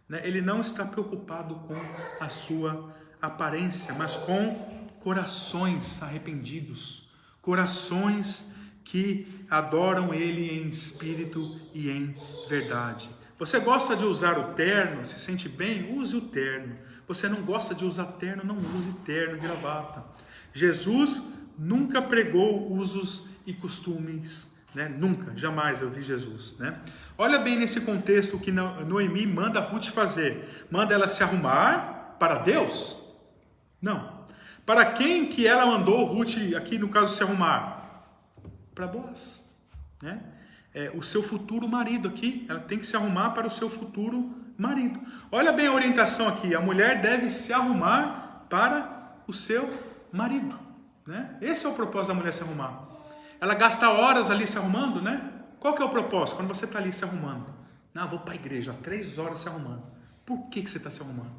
né? Ele não está preocupado com a sua aparência, mas com corações arrependidos, corações que adoram Ele em espírito e em verdade. Você gosta de usar o terno, se sente bem? Use o terno. Você não gosta de usar terno? Não use terno e gravata. Jesus nunca pregou usos e costumes, né? Nunca, jamais eu vi Jesus, né? Olha bem nesse contexto que Noemi manda Ruth fazer. Manda ela se arrumar para Deus? Não. Para quem que ela mandou Ruth, aqui no caso, se arrumar? Para Boaz, né? O seu futuro marido aqui, ela tem que se arrumar para o seu futuro marido. Olha bem a orientação aqui, a mulher deve se arrumar para o seu marido, né? Esse é o propósito da mulher se arrumar. Ela gasta horas ali se arrumando, né? Qual que é o propósito? Quando você está ali se arrumando, não, vou para a igreja, 3 horas se arrumando. Por que você está se arrumando?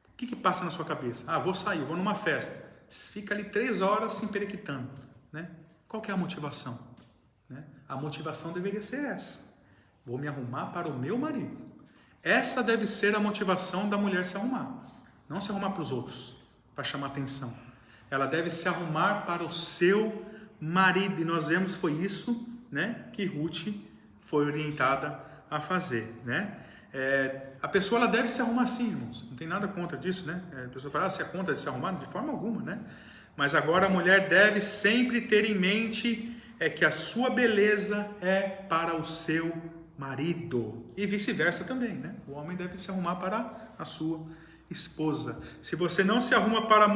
O que passa na sua cabeça? Ah, vou sair, vou numa festa. Fica ali 3 horas se emperequitando, né? Qual que é a motivação? Né? A motivação deveria ser essa. Vou me arrumar para o meu marido. Essa deve ser a motivação da mulher se arrumar. Não se arrumar para os outros, para chamar atenção. Ela deve se arrumar para o seu marido. E nós vemos foi isso, né, que Ruth foi orientada a fazer, né? A pessoa ela deve se arrumar sim, irmãos. Não tem nada contra disso, né? A pessoa fala, você é contra de se arrumar? De forma alguma, né? Mas agora a mulher deve sempre ter em mente que a sua beleza é para o seu marido. E vice-versa também, né? O homem deve se arrumar para a sua esposa. Se você não se arruma para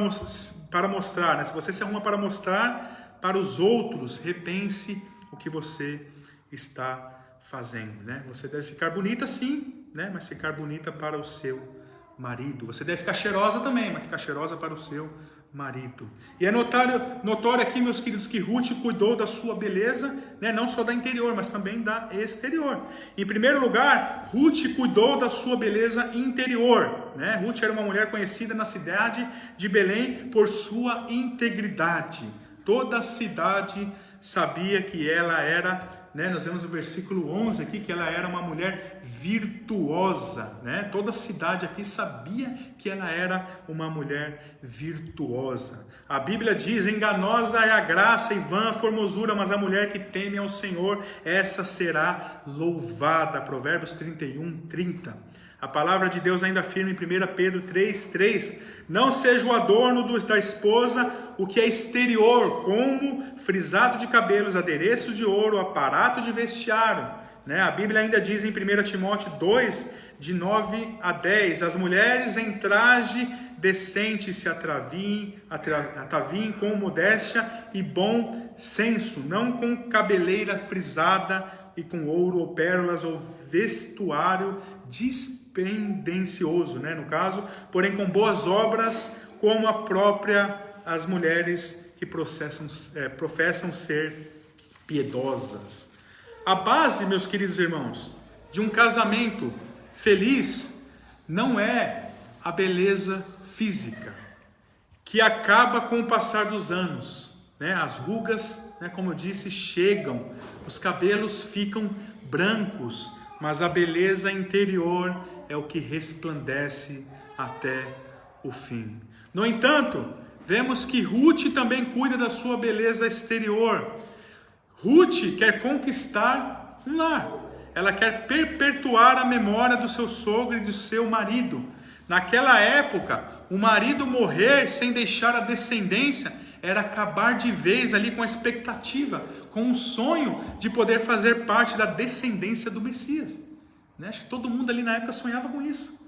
mostrar, né? Se você se arruma para mostrar para os outros, repense o que você está fazendo, né? Você deve ficar bonita sim, né? Mas ficar bonita para o seu marido. Você deve ficar cheirosa também, mas ficar cheirosa para o seu marido. E é notório aqui, meus queridos, que Ruth cuidou da sua beleza, né? Não só da interior, mas também da exterior. Em primeiro lugar, Ruth cuidou da sua beleza interior, né? Ruth era uma mulher conhecida na cidade de Belém por sua integridade. Toda a cidade sabia que ela era, né? Nós vemos no versículo 11 aqui que ela era uma mulher virtuosa, né? Toda a cidade aqui sabia que ela era uma mulher virtuosa. A Bíblia diz, enganosa é a graça e vã a formosura, mas a mulher que teme ao Senhor, essa será louvada. Provérbios 31:30. A palavra de Deus ainda afirma em 1 Pedro 3:3, não seja o adorno da esposa o que é exterior, como frisado de cabelos, adereço de ouro, aparato de vestiário. Né? A Bíblia ainda diz em 1 Timóteo 2, de 9 a 10, as mulheres em traje decente se ataviem com modéstia e bom senso, não com cabeleira frisada e com ouro ou pérolas ou vestuário despendencioso, né, no caso, porém com boas obras, como as mulheres que professam ser piedosas. A base, meus queridos irmãos, de um casamento feliz não é a beleza física, que acaba com o passar dos anos, né? As rugas, né, como eu disse, chegam, os cabelos ficam brancos, mas a beleza interior é o que resplandece até o fim. No entanto, vemos que Ruth também cuida da sua beleza exterior. Ruth quer conquistar um lar. Ela quer perpetuar a memória do seu sogro e do seu marido. Naquela época, o marido morrer sem deixar a descendência era acabar de vez ali com a expectativa, com o sonho de poder fazer parte da descendência do Messias. Né? Acho que todo mundo ali na época sonhava com isso.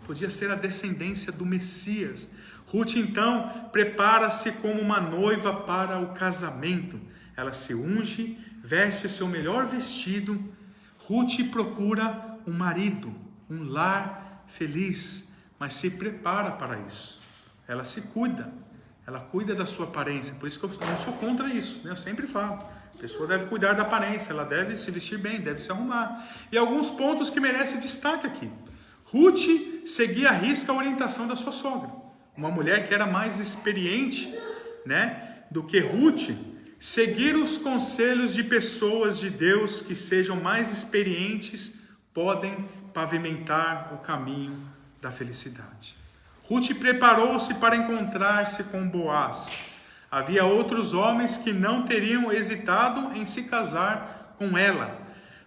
Podia ser a descendência do Messias. Ruth então prepara-se como uma noiva para o casamento. Ela se unge, veste seu melhor vestido. Ruth procura um marido, um lar feliz, mas se prepara para isso. Ela se cuida, ela cuida da sua aparência. Por isso que eu não sou contra isso, né? Eu sempre falo. A pessoa deve cuidar da aparência, ela deve se vestir bem, deve se arrumar. E alguns pontos que merecem destaque aqui. Ruth seguia à risca a orientação da sua sogra. Uma mulher que era mais experiente, né, do que Ruth. Seguir os conselhos de pessoas de Deus que sejam mais experientes podem pavimentar o caminho da felicidade. Ruth preparou-se para encontrar-se com Boaz. Havia outros homens que não teriam hesitado em se casar com ela,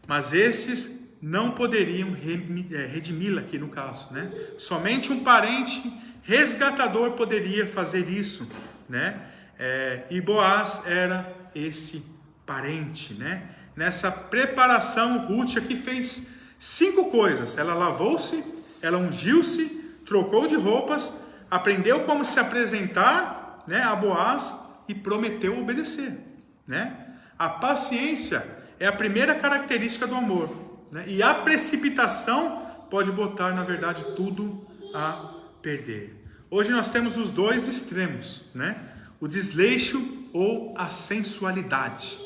mas esses não poderiam redimi-la aqui no caso, né? Somente um parente resgatador poderia fazer isso, né? E Boaz era esse parente, né? Nessa preparação, Ruth aqui fez 5 coisas. Ela lavou-se, ela ungiu-se, trocou de roupas, aprendeu como se apresentar, né, a Boaz e prometeu obedecer, né? A paciência é a primeira característica do amor, né? E a precipitação pode botar, na verdade, tudo a perder. Hoje nós temos os dois extremos, né? O desleixo ou a sensualidade.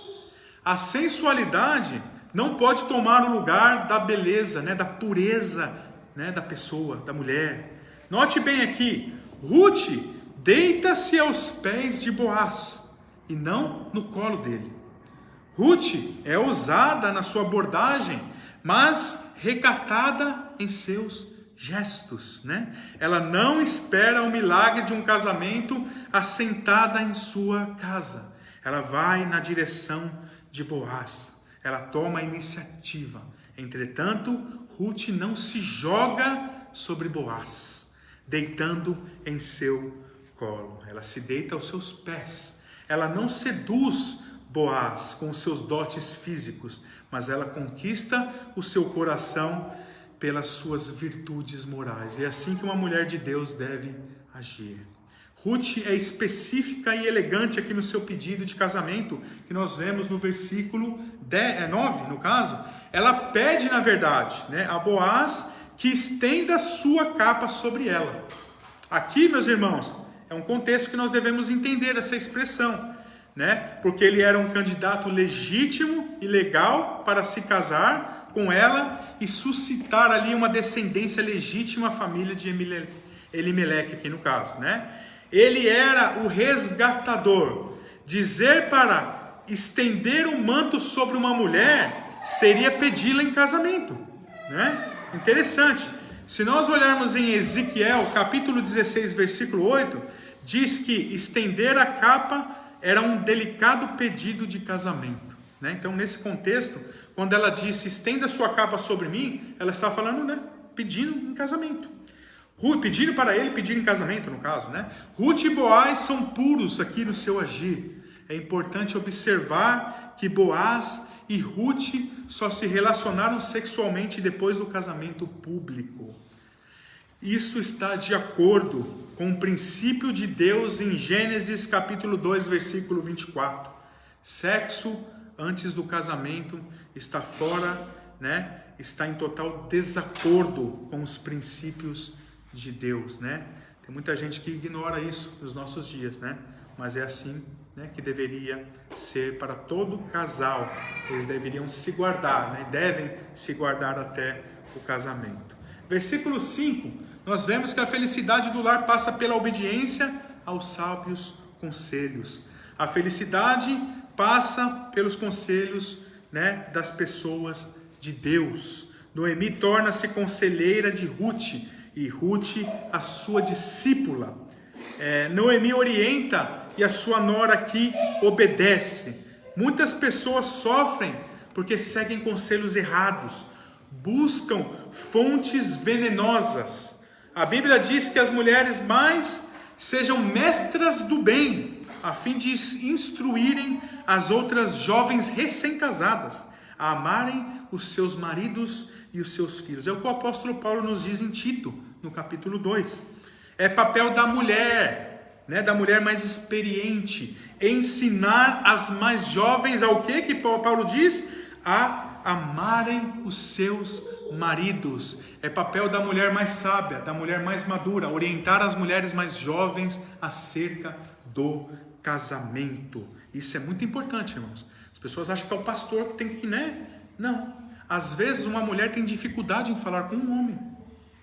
A sensualidade não pode tomar o lugar da beleza, né, da pureza né, da pessoa, da mulher. Note bem aqui, Ruth deita-se aos pés de Boaz e não no colo dele. Ruth é ousada na sua abordagem, mas recatada em seus gestos, né? Ela não espera o milagre de um casamento assentada em sua casa. Ela vai na direção de Boaz. Ela toma a iniciativa. Entretanto, Ruth não se joga sobre Boaz, deitando em seu colo. Ela se deita aos seus pés. Ela não seduz Boaz com os seus dotes físicos, mas ela conquista o seu coração pelas suas virtudes morais. É assim que uma mulher de Deus deve agir. Ruth é específica e elegante aqui no seu pedido de casamento, que nós vemos no versículo 9, no caso. Ela pede, na verdade, né, a Boaz que estenda sua capa sobre ela. Aqui, meus irmãos, é um contexto que nós devemos entender essa expressão, né? Porque ele era um candidato legítimo e legal para se casar com ela e suscitar ali uma descendência legítima à família de Elimeleque, aqui no caso, né? Ele era o resgatador. Dizer para estender um manto sobre uma mulher seria pedi-la em casamento, né? Interessante. Se nós olharmos em Ezequiel, capítulo 16, versículo 8, diz que estender a capa era um delicado pedido de casamento, né? Então, nesse contexto, quando ela disse, estenda sua capa sobre mim, ela está falando, né, pedindo em casamento. Pedindo para ele, pedir em casamento, no caso, né? Ruth e Boaz são puros aqui no seu agir. É importante observar que Boaz e Ruth só se relacionaram sexualmente depois do casamento público. Isso está de acordo com o princípio de Deus em Gênesis capítulo 2, versículo 24. Sexo antes do casamento está fora, né? Está em total desacordo com os princípios de Deus, né? Tem muita gente que ignora isso nos nossos dias, né? Mas é assim, né, que deveria ser para todo casal. Eles deveriam se guardar, né? Devem se guardar até o casamento. Versículo 5, nós vemos que a felicidade do lar passa pela obediência aos sábios conselhos. A felicidade passa pelos conselhos, né, das pessoas de Deus. Noemi torna-se conselheira de Ruth e Ruth a sua discípula. Noemi orienta e a sua nora aqui obedece. Muitas pessoas sofrem porque seguem conselhos errados, buscam fontes venenosas. A Bíblia diz que as mulheres mais sejam mestras do bem, a fim de instruírem as outras jovens recém-casadas a amarem os seus maridos e os seus filhos. É o que o apóstolo Paulo nos diz em Tito, no capítulo 2. É papel da mulher, né, da mulher mais experiente, ensinar as mais jovens ao que Paulo diz? A amarem os seus maridos. É papel da mulher mais sábia, da mulher mais madura, orientar as mulheres mais jovens acerca do casamento. Isso é muito importante, irmãos. As pessoas acham que é o pastor que tem que, né? Não. Às vezes uma mulher tem dificuldade em falar com um homem.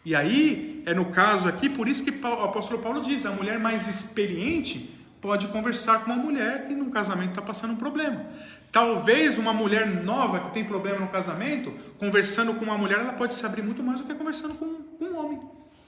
E aí, é no caso aqui, por isso que o apóstolo Paulo diz, a mulher mais experiente pode conversar com uma mulher que no casamento está passando um problema. Talvez uma mulher nova que tem problema no casamento, conversando com uma mulher, ela pode se abrir muito mais do que conversando com um homem,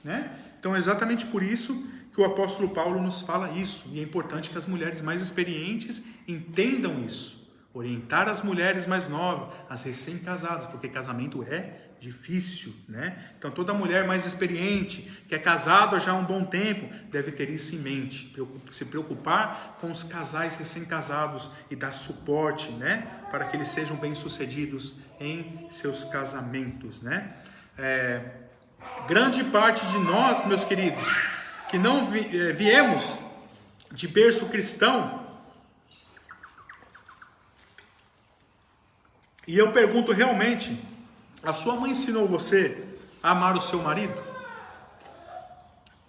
né? Então é exatamente por isso que o apóstolo Paulo nos fala isso. E é importante que as mulheres mais experientes entendam isso. Orientar as mulheres mais novas, as recém-casadas, porque casamento é difícil, né? Então toda mulher mais experiente, que é casada já há um bom tempo, deve ter isso em mente, se preocupar com os casais recém-casados e dar suporte, né? Para que eles sejam bem-sucedidos em seus casamentos, né? Grande parte de nós, meus queridos, que não viemos de berço cristão, e eu pergunto realmente, a sua mãe ensinou você a amar o seu marido?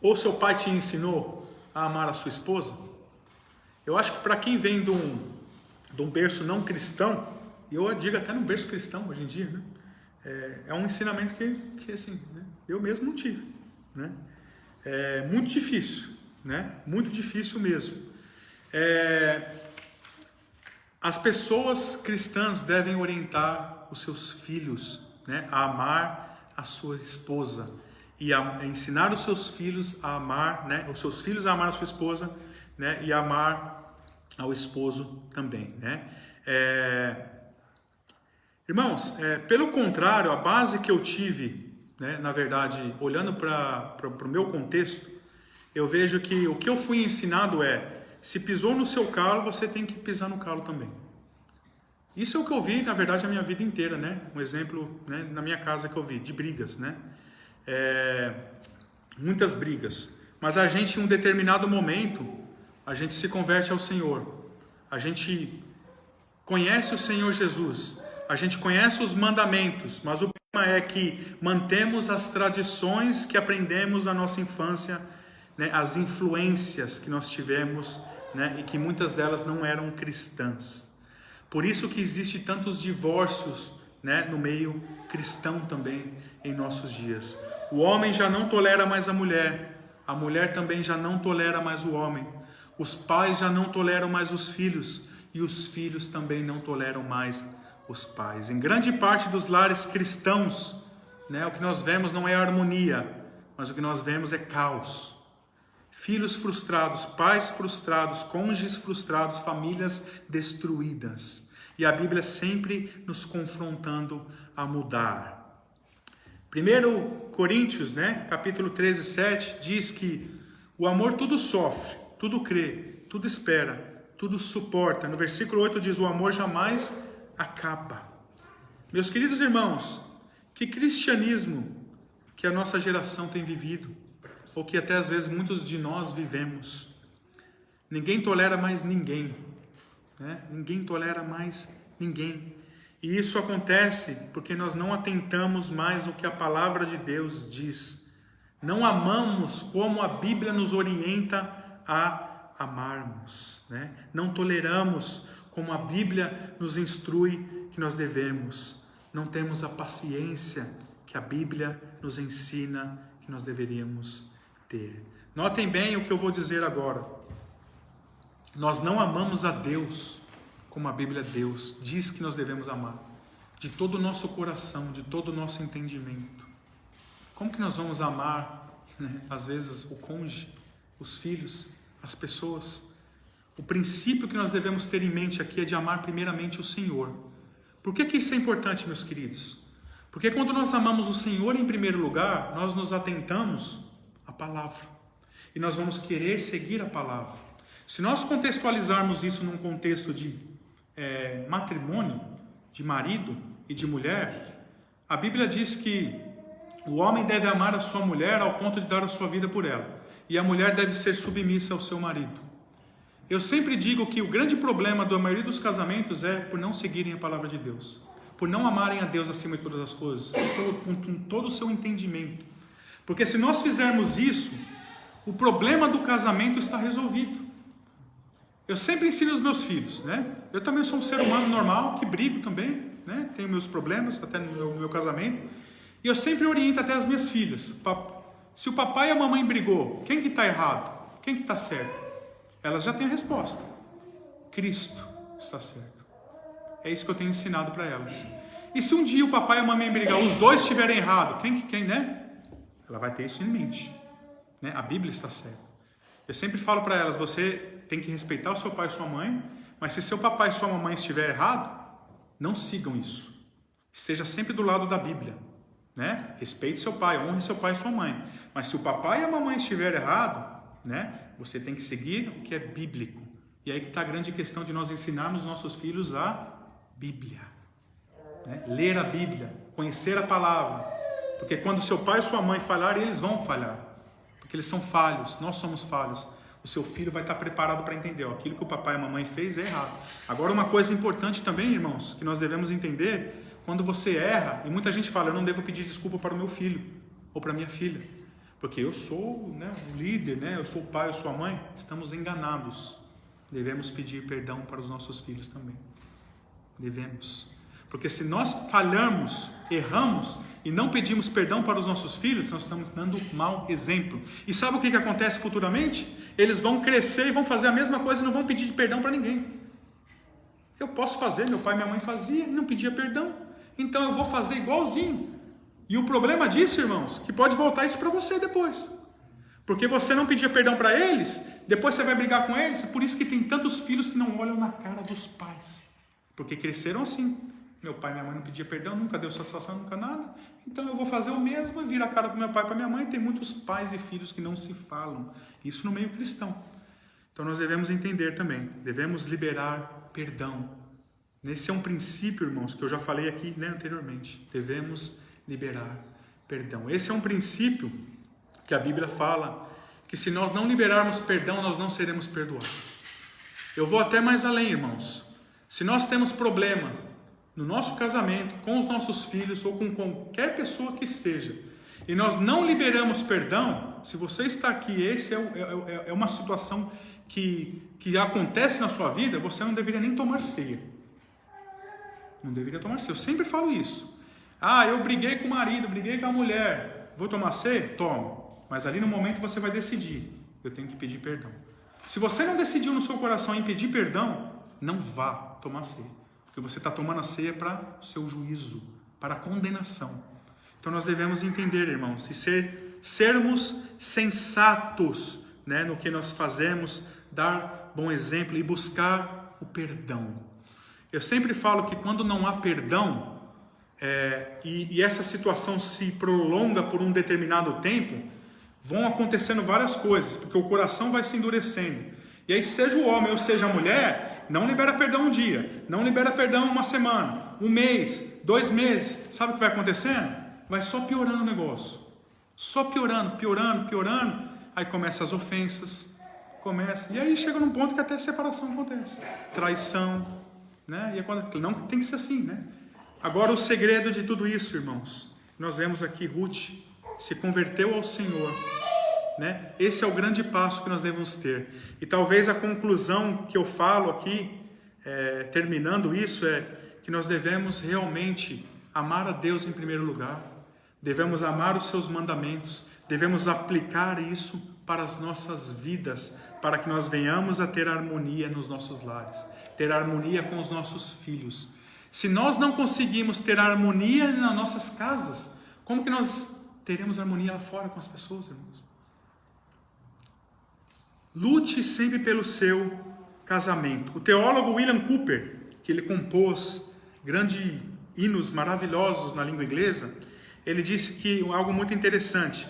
Ou seu pai te ensinou a amar a sua esposa? Eu acho que para quem vem de um berço não cristão, e eu digo até no berço cristão hoje em dia, né? É um ensinamento que assim, né? Eu mesmo não tive, né? É muito difícil, né? Muito difícil mesmo. As pessoas cristãs devem orientar os seus filhos, né, a amar a sua esposa e a ensinar os seus filhos a amar, né, os seus filhos a amar a sua esposa, né, e a amar ao esposo também, né? Irmãos, pelo contrário, a base que eu tive, né, na verdade, olhando para o meu contexto, eu vejo que o que eu fui ensinado se pisou no seu calo, você tem que pisar no calo também. Isso é o que eu vi, na verdade, a minha vida inteira, né? Um exemplo, né, na minha casa que eu vi, de brigas, né? Muitas brigas. Mas a gente, em um determinado momento, a gente se converte ao Senhor. A gente conhece o Senhor Jesus. A gente conhece os mandamentos, mas o problema é que mantemos as tradições que aprendemos na nossa infância, né, as influências que nós tivemos, né, e que muitas delas não eram cristãs. Por isso que existe tantos divórcios, né, no meio cristão também em nossos dias. O homem já não tolera mais a mulher também já não tolera mais o homem. Os pais já não toleram mais os filhos e os filhos também não toleram mais os pais. Em grande parte dos lares cristãos, né, o que nós vemos não é harmonia, mas o que nós vemos é caos. Filhos frustrados, pais frustrados, cônjuges frustrados, famílias destruídas. E a Bíblia sempre nos confrontando a mudar. 1 Coríntios, né, capítulo 13, 7, diz que o amor tudo sofre, tudo crê, tudo espera, tudo suporta. No versículo 8 diz, o amor jamais acaba. Meus queridos irmãos, que cristianismo que a nossa geração tem vivido, ou que até às vezes muitos de nós vivemos. Ninguém tolera mais ninguém, né? Ninguém tolera mais ninguém. E isso acontece porque nós não atentamos mais no que a palavra de Deus diz. Não amamos como a Bíblia nos orienta a amarmos, né? Não toleramos como a Bíblia nos instrui que nós devemos. Não temos a paciência que a Bíblia nos ensina que nós deveríamos ter. Notem bem o que eu vou dizer agora. Nós não amamos a Deus como a Bíblia diz que nós devemos amar. De todo o nosso coração, de todo o nosso entendimento. Como que nós vamos amar, né, às vezes, o cônjuge, os filhos, as pessoas? O princípio que nós devemos ter em mente aqui é de amar primeiramente o Senhor. Por que isso é importante, meus queridos? Porque quando nós amamos o Senhor em primeiro lugar, nós nos atentamos à palavra. E nós vamos querer seguir a palavra. Se nós contextualizarmos isso num contexto de matrimônio, de marido e de mulher, a Bíblia diz que o homem deve amar a sua mulher ao ponto de dar a sua vida por ela. E a mulher deve ser submissa ao seu marido. Eu sempre digo que o grande problema da maioria dos casamentos é por não seguirem a palavra de Deus. Por não amarem a Deus acima de todas as coisas. Com todo o seu entendimento. Porque se nós fizermos isso, o problema do casamento está resolvido. Eu sempre ensino os meus filhos, né? Eu também sou um ser humano normal, que brigo também, né? Tenho meus problemas, até no meu casamento. E eu sempre oriento até as minhas filhas. Se o papai e a mamãe brigou, quem que está errado? Quem que está certo? Elas já têm a resposta. Cristo está certo. É isso que eu tenho ensinado para elas. E se um dia o papai e a mamãe brigar, os dois estiverem errados, quem, né? Ela vai ter isso em mente, né? A Bíblia está certa. Eu sempre falo para elas, você tem que respeitar o seu pai e sua mãe, mas se seu papai e sua mamãe estiver errado, não sigam isso. Esteja sempre do lado da Bíblia, né? Respeite seu pai, honre seu pai e sua mãe. Mas se o papai e a mamãe estiverem errados, né? Você tem que seguir o que é bíblico. E aí que está a grande questão de nós ensinarmos nossos filhos a Bíblia, né? Ler a Bíblia, conhecer a palavra. Porque quando seu pai e sua mãe falharem, eles vão falhar. Porque eles são falhos, nós somos falhos. O seu filho vai estar preparado para entender, ó, aquilo que o papai e a mamãe fez é errado. Agora, uma coisa importante também, irmãos, que nós devemos entender, quando você erra, e muita gente fala, eu não devo pedir desculpa para o meu filho, ou para a minha filha, porque eu sou, né, o líder, né, eu sou o pai, eu sou a mãe. Estamos enganados. Devemos pedir perdão para os nossos filhos também. Devemos. Porque se nós falhamos, erramos e não pedimos perdão para os nossos filhos, nós estamos dando mau exemplo. E sabe o que acontece futuramente? Eles vão crescer e vão fazer a mesma coisa e não vão pedir perdão para ninguém. Eu posso fazer, meu pai e minha mãe faziam, não pedia perdão. Então eu vou fazer igualzinho. E o problema disso, irmãos, que pode voltar isso para você depois. Porque você não pedia perdão para eles, depois você vai brigar com eles. É por isso que tem tantos filhos que não olham na cara dos pais. Porque cresceram assim. Meu pai e minha mãe não pediam perdão, nunca deu satisfação, nunca nada. Então eu vou fazer o mesmo e virar a cara para meu pai e para minha mãe. Tem muitos pais e filhos que não se falam. Isso no meio cristão. Então nós devemos entender também. Devemos liberar perdão. Esse é um princípio, irmãos, que eu já falei aqui, né, anteriormente. Devemos liberar perdão. Esse é um princípio que a Bíblia fala que se nós não liberarmos perdão, nós não seremos perdoados. Eu vou até mais além, irmãos. Se nós temos problema no nosso casamento, com os nossos filhos ou com qualquer pessoa que seja, e nós não liberamos perdão, se você está aqui, esse é uma situação que acontece na sua vida, você não deveria nem tomar ceia. Não deveria tomar ceia. Eu sempre falo isso. Eu briguei com o marido, briguei com a mulher. Vou tomar ceia? Tomo. Mas ali no momento você vai decidir. Eu tenho que pedir perdão. Se você não decidiu no seu coração em pedir perdão, não vá tomar ceia. Porque você está tomando a ceia para o seu juízo, para a condenação. Então nós devemos entender, irmãos, e sermos sensatos, né, no que nós fazemos, dar bom exemplo e buscar o perdão. Eu sempre falo que quando não há perdão, e essa situação se prolonga por um determinado tempo, vão acontecendo várias coisas, porque o coração vai se endurecendo. E aí, seja o homem ou seja a mulher, não libera perdão um dia, não libera perdão uma semana, um mês, 2 meses. Sabe o que vai acontecendo? Vai só piorando o negócio. Só piorando. Aí começam as ofensas, e aí chega num ponto que até a separação acontece. Traição, né? E não tem que ser assim, né? Agora o segredo de tudo isso, irmãos, nós vemos aqui Ruth se converteu ao Senhor, né? Esse é o grande passo que nós devemos ter. E talvez a conclusão que eu falo aqui, terminando isso, é que nós devemos realmente amar a Deus em primeiro lugar, devemos amar os seus mandamentos, devemos aplicar isso para as nossas vidas, para que nós venhamos a ter harmonia nos nossos lares, ter harmonia com os nossos filhos. Se nós não conseguimos ter harmonia nas nossas casas, como que nós teremos harmonia lá fora com as pessoas, irmãos? Lute sempre pelo seu casamento. O teólogo William Cowper, que ele compôs grandes hinos maravilhosos na língua inglesa, ele disse que algo muito interessante,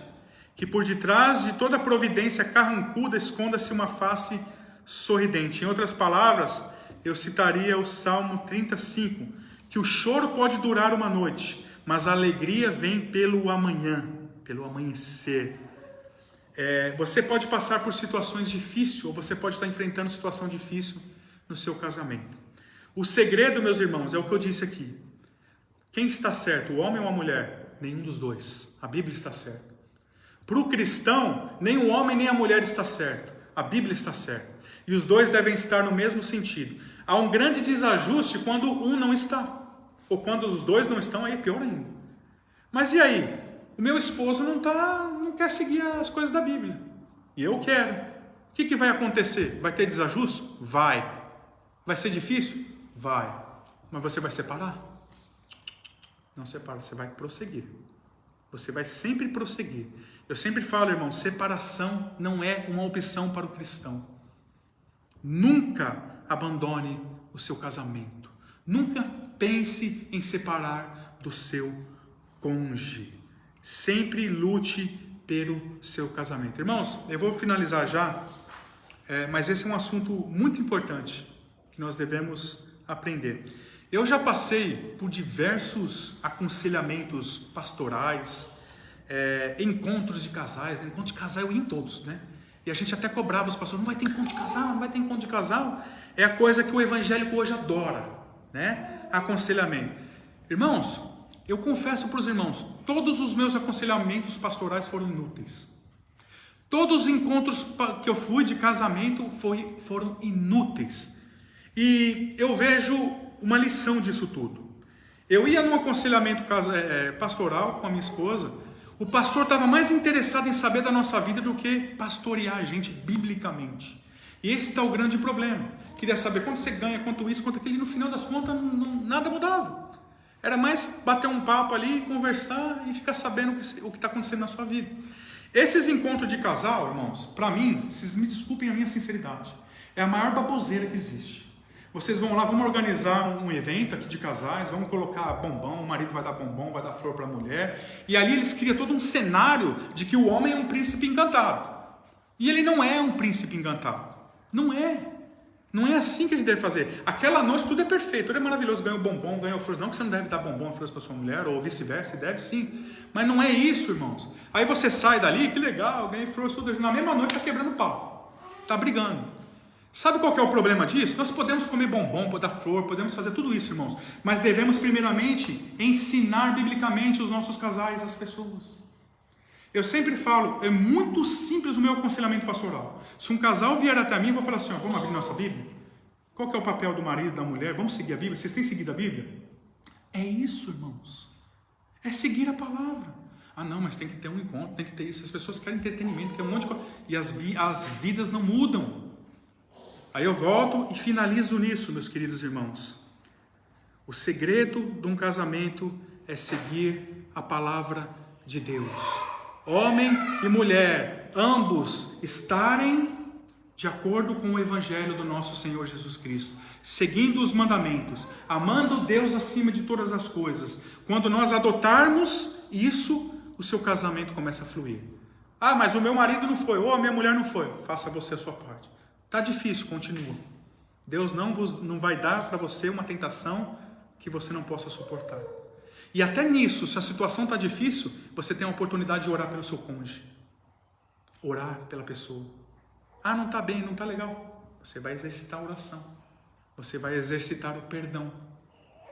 que por detrás de toda providência carrancuda esconda-se uma face sorridente. Em outras palavras, eu citaria o Salmo 35, que o choro pode durar uma noite, mas a alegria vem pelo amanhã, pelo amanhecer. Você pode passar por situações difíceis, ou você pode estar enfrentando situação difícil no seu casamento. O segredo, meus irmãos, é o que eu disse aqui. Quem está certo, o homem ou a mulher? Nenhum dos dois. A Bíblia está certa. Para o cristão, nem o homem nem a mulher está certo. A Bíblia está certa. E os dois devem estar no mesmo sentido. Há um grande desajuste quando um não está. Ou quando os dois não estão, aí pior ainda. Mas e aí? O meu esposo não quer seguir as coisas da Bíblia. E eu quero. O que vai acontecer? Vai ter desajuste? Vai. Vai ser difícil? Vai. Mas você vai separar? Não separa, você vai prosseguir. Você vai sempre prosseguir. Eu sempre falo, irmão, separação não é uma opção para o cristão. Nunca abandone o seu casamento. Nunca pense em separar do seu cônjuge. Sempre lute pelo seu casamento. Irmãos, eu vou finalizar já, mas esse é um assunto muito importante que nós devemos aprender. Eu já passei por diversos aconselhamentos pastorais, encontros de casais, né? Encontro de casal eu ia em todos, né? E a gente até cobrava os pastores, não vai ter encontro de casal, não vai ter encontro de casal. É a coisa que o evangélico hoje adora, né? Aconselhamento. Irmãos, eu confesso para os irmãos, todos os meus aconselhamentos pastorais foram inúteis. Todos os encontros que eu fui de casamento foram inúteis. E eu vejo uma lição disso tudo. Eu ia num aconselhamento pastoral com a minha esposa, o pastor estava mais interessado em saber da nossa vida do que pastorear a gente biblicamente. E esse está o grande problema. Queria saber quanto você ganha, quanto isso, quanto aquilo, e no final das contas nada mudava. Era mais bater um papo ali, conversar e ficar sabendo o que está acontecendo na sua vida. Esses encontros de casal, irmãos, para mim, vocês me desculpem a minha sinceridade, é a maior baboseira que existe. Vocês vão lá, vamos organizar um evento aqui de casais, vamos colocar bombom, o marido vai dar bombom, vai dar flor para a mulher, e ali eles criam todo um cenário de que o homem é um príncipe encantado. E ele não é um príncipe encantado. Não é. Não é assim que a gente deve fazer. Aquela noite tudo é perfeito, tudo é maravilhoso, ganha o bombom, ganha flores. Não que você não deve dar bombom e flores para sua mulher, ou vice-versa, deve sim. Mas não é isso, irmãos. Aí você sai dali, que legal, ganhei flores, tudo. Na mesma noite está quebrando pau. Está brigando. Sabe qual que é o problema disso? Nós podemos comer bombom, dar flor, podemos fazer tudo isso, irmãos. Mas devemos primeiramente ensinar biblicamente os nossos casais, as pessoas. Eu sempre falo, é muito simples o meu aconselhamento pastoral. Se um casal vier até mim, eu vou falar assim, ó, vamos abrir nossa Bíblia? Qual que é o papel do marido, da mulher? Vamos seguir a Bíblia? Vocês têm seguido a Bíblia? É isso, irmãos. É seguir a palavra. Ah, não, mas tem que ter um encontro, tem que ter isso. As pessoas querem entretenimento, querem um monte de coisa. E as vidas não mudam. Aí eu volto e finalizo nisso, meus queridos irmãos. O segredo de um casamento é seguir a palavra de Deus. Homem e mulher, ambos estarem de acordo com o Evangelho do nosso Senhor Jesus Cristo, seguindo os mandamentos, amando Deus acima de todas as coisas. Quando nós adotarmos isso, o seu casamento começa a fluir. Ah, mas o meu marido não foi, ou a minha mulher não foi. Faça você a sua parte. Está difícil, continua. Deus não vai dar para você uma tentação que você não possa suportar. E até nisso, se a situação está difícil, você tem a oportunidade de orar pelo seu cônjuge. Orar pela pessoa. Ah, não está bem, não está legal. Você vai exercitar a oração. Você vai exercitar o perdão.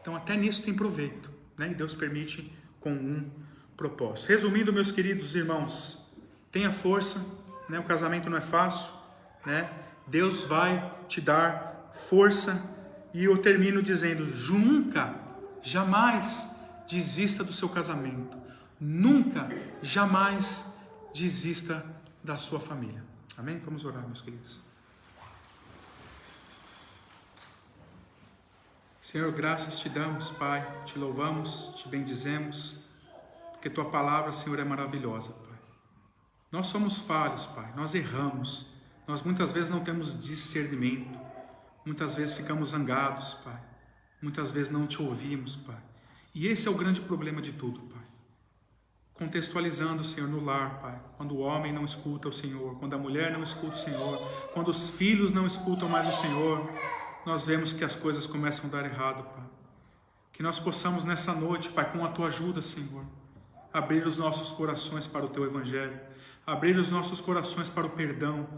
Então até nisso tem proveito, né? E Deus permite com um propósito. Resumindo, meus queridos irmãos, tenha força, né? O casamento não é fácil, né? Deus vai te dar força. E eu termino dizendo, nunca, jamais desista do seu casamento. Nunca, jamais desista da sua família. Amém? Vamos orar, meus queridos. Senhor, graças te damos, Pai. Te louvamos, te bendizemos, porque tua palavra, Senhor, é maravilhosa, Pai. Nós somos falhos, Pai. Nós erramos. Nós muitas vezes não temos discernimento. Muitas vezes ficamos zangados, Pai. Muitas vezes não te ouvimos, Pai. E esse é o grande problema de tudo, Pai. Contextualizando, Senhor, no lar, Pai. Quando o homem não escuta o Senhor, quando a mulher não escuta o Senhor, quando os filhos não escutam mais o Senhor, nós vemos que as coisas começam a dar errado, Pai. Que nós possamos nessa noite, Pai, com a Tua ajuda, Senhor, abrir os nossos corações para o Teu Evangelho, abrir os nossos corações para o perdão,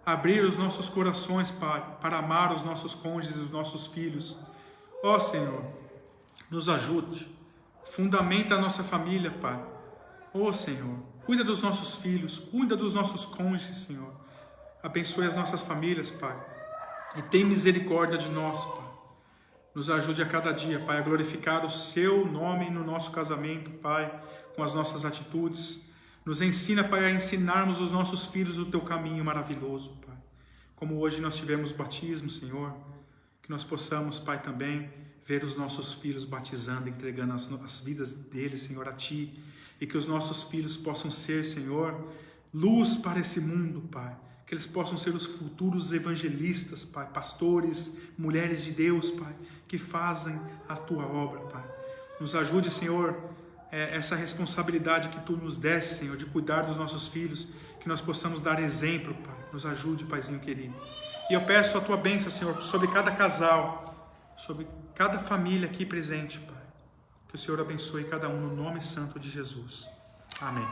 abrir os nossos corações, Pai, para amar os nossos cônjuges e os nossos filhos. Ó Senhor, nos ajude, fundamenta a nossa família, Pai. Ó Senhor, cuida dos nossos filhos, cuida dos nossos cônjuges, Senhor. Abençoe as nossas famílias, Pai. E tem misericórdia de nós, Pai. Nos ajude a cada dia, Pai, a glorificar o Seu nome no nosso casamento, Pai, com as nossas atitudes. Nos ensina, Pai, a ensinarmos os nossos filhos o Teu caminho maravilhoso, Pai. Como hoje nós tivemos batismo, Senhor, que nós possamos, Pai, também ver os nossos filhos batizando, entregando as vidas deles, Senhor, a Ti. E que os nossos filhos possam ser, Senhor, luz para esse mundo, Pai. Que eles possam ser os futuros evangelistas, Pai, pastores, mulheres de Deus, Pai, que fazem a Tua obra, Pai. Nos ajude, Senhor, essa responsabilidade que Tu nos deste, Senhor, de cuidar dos nossos filhos, que nós possamos dar exemplo, Pai. Nos ajude, Paizinho querido. E eu peço a Tua bênção, Senhor, sobre cada casal, sobre cada família aqui presente, Pai. Que o Senhor abençoe cada um no nome santo de Jesus. Amém.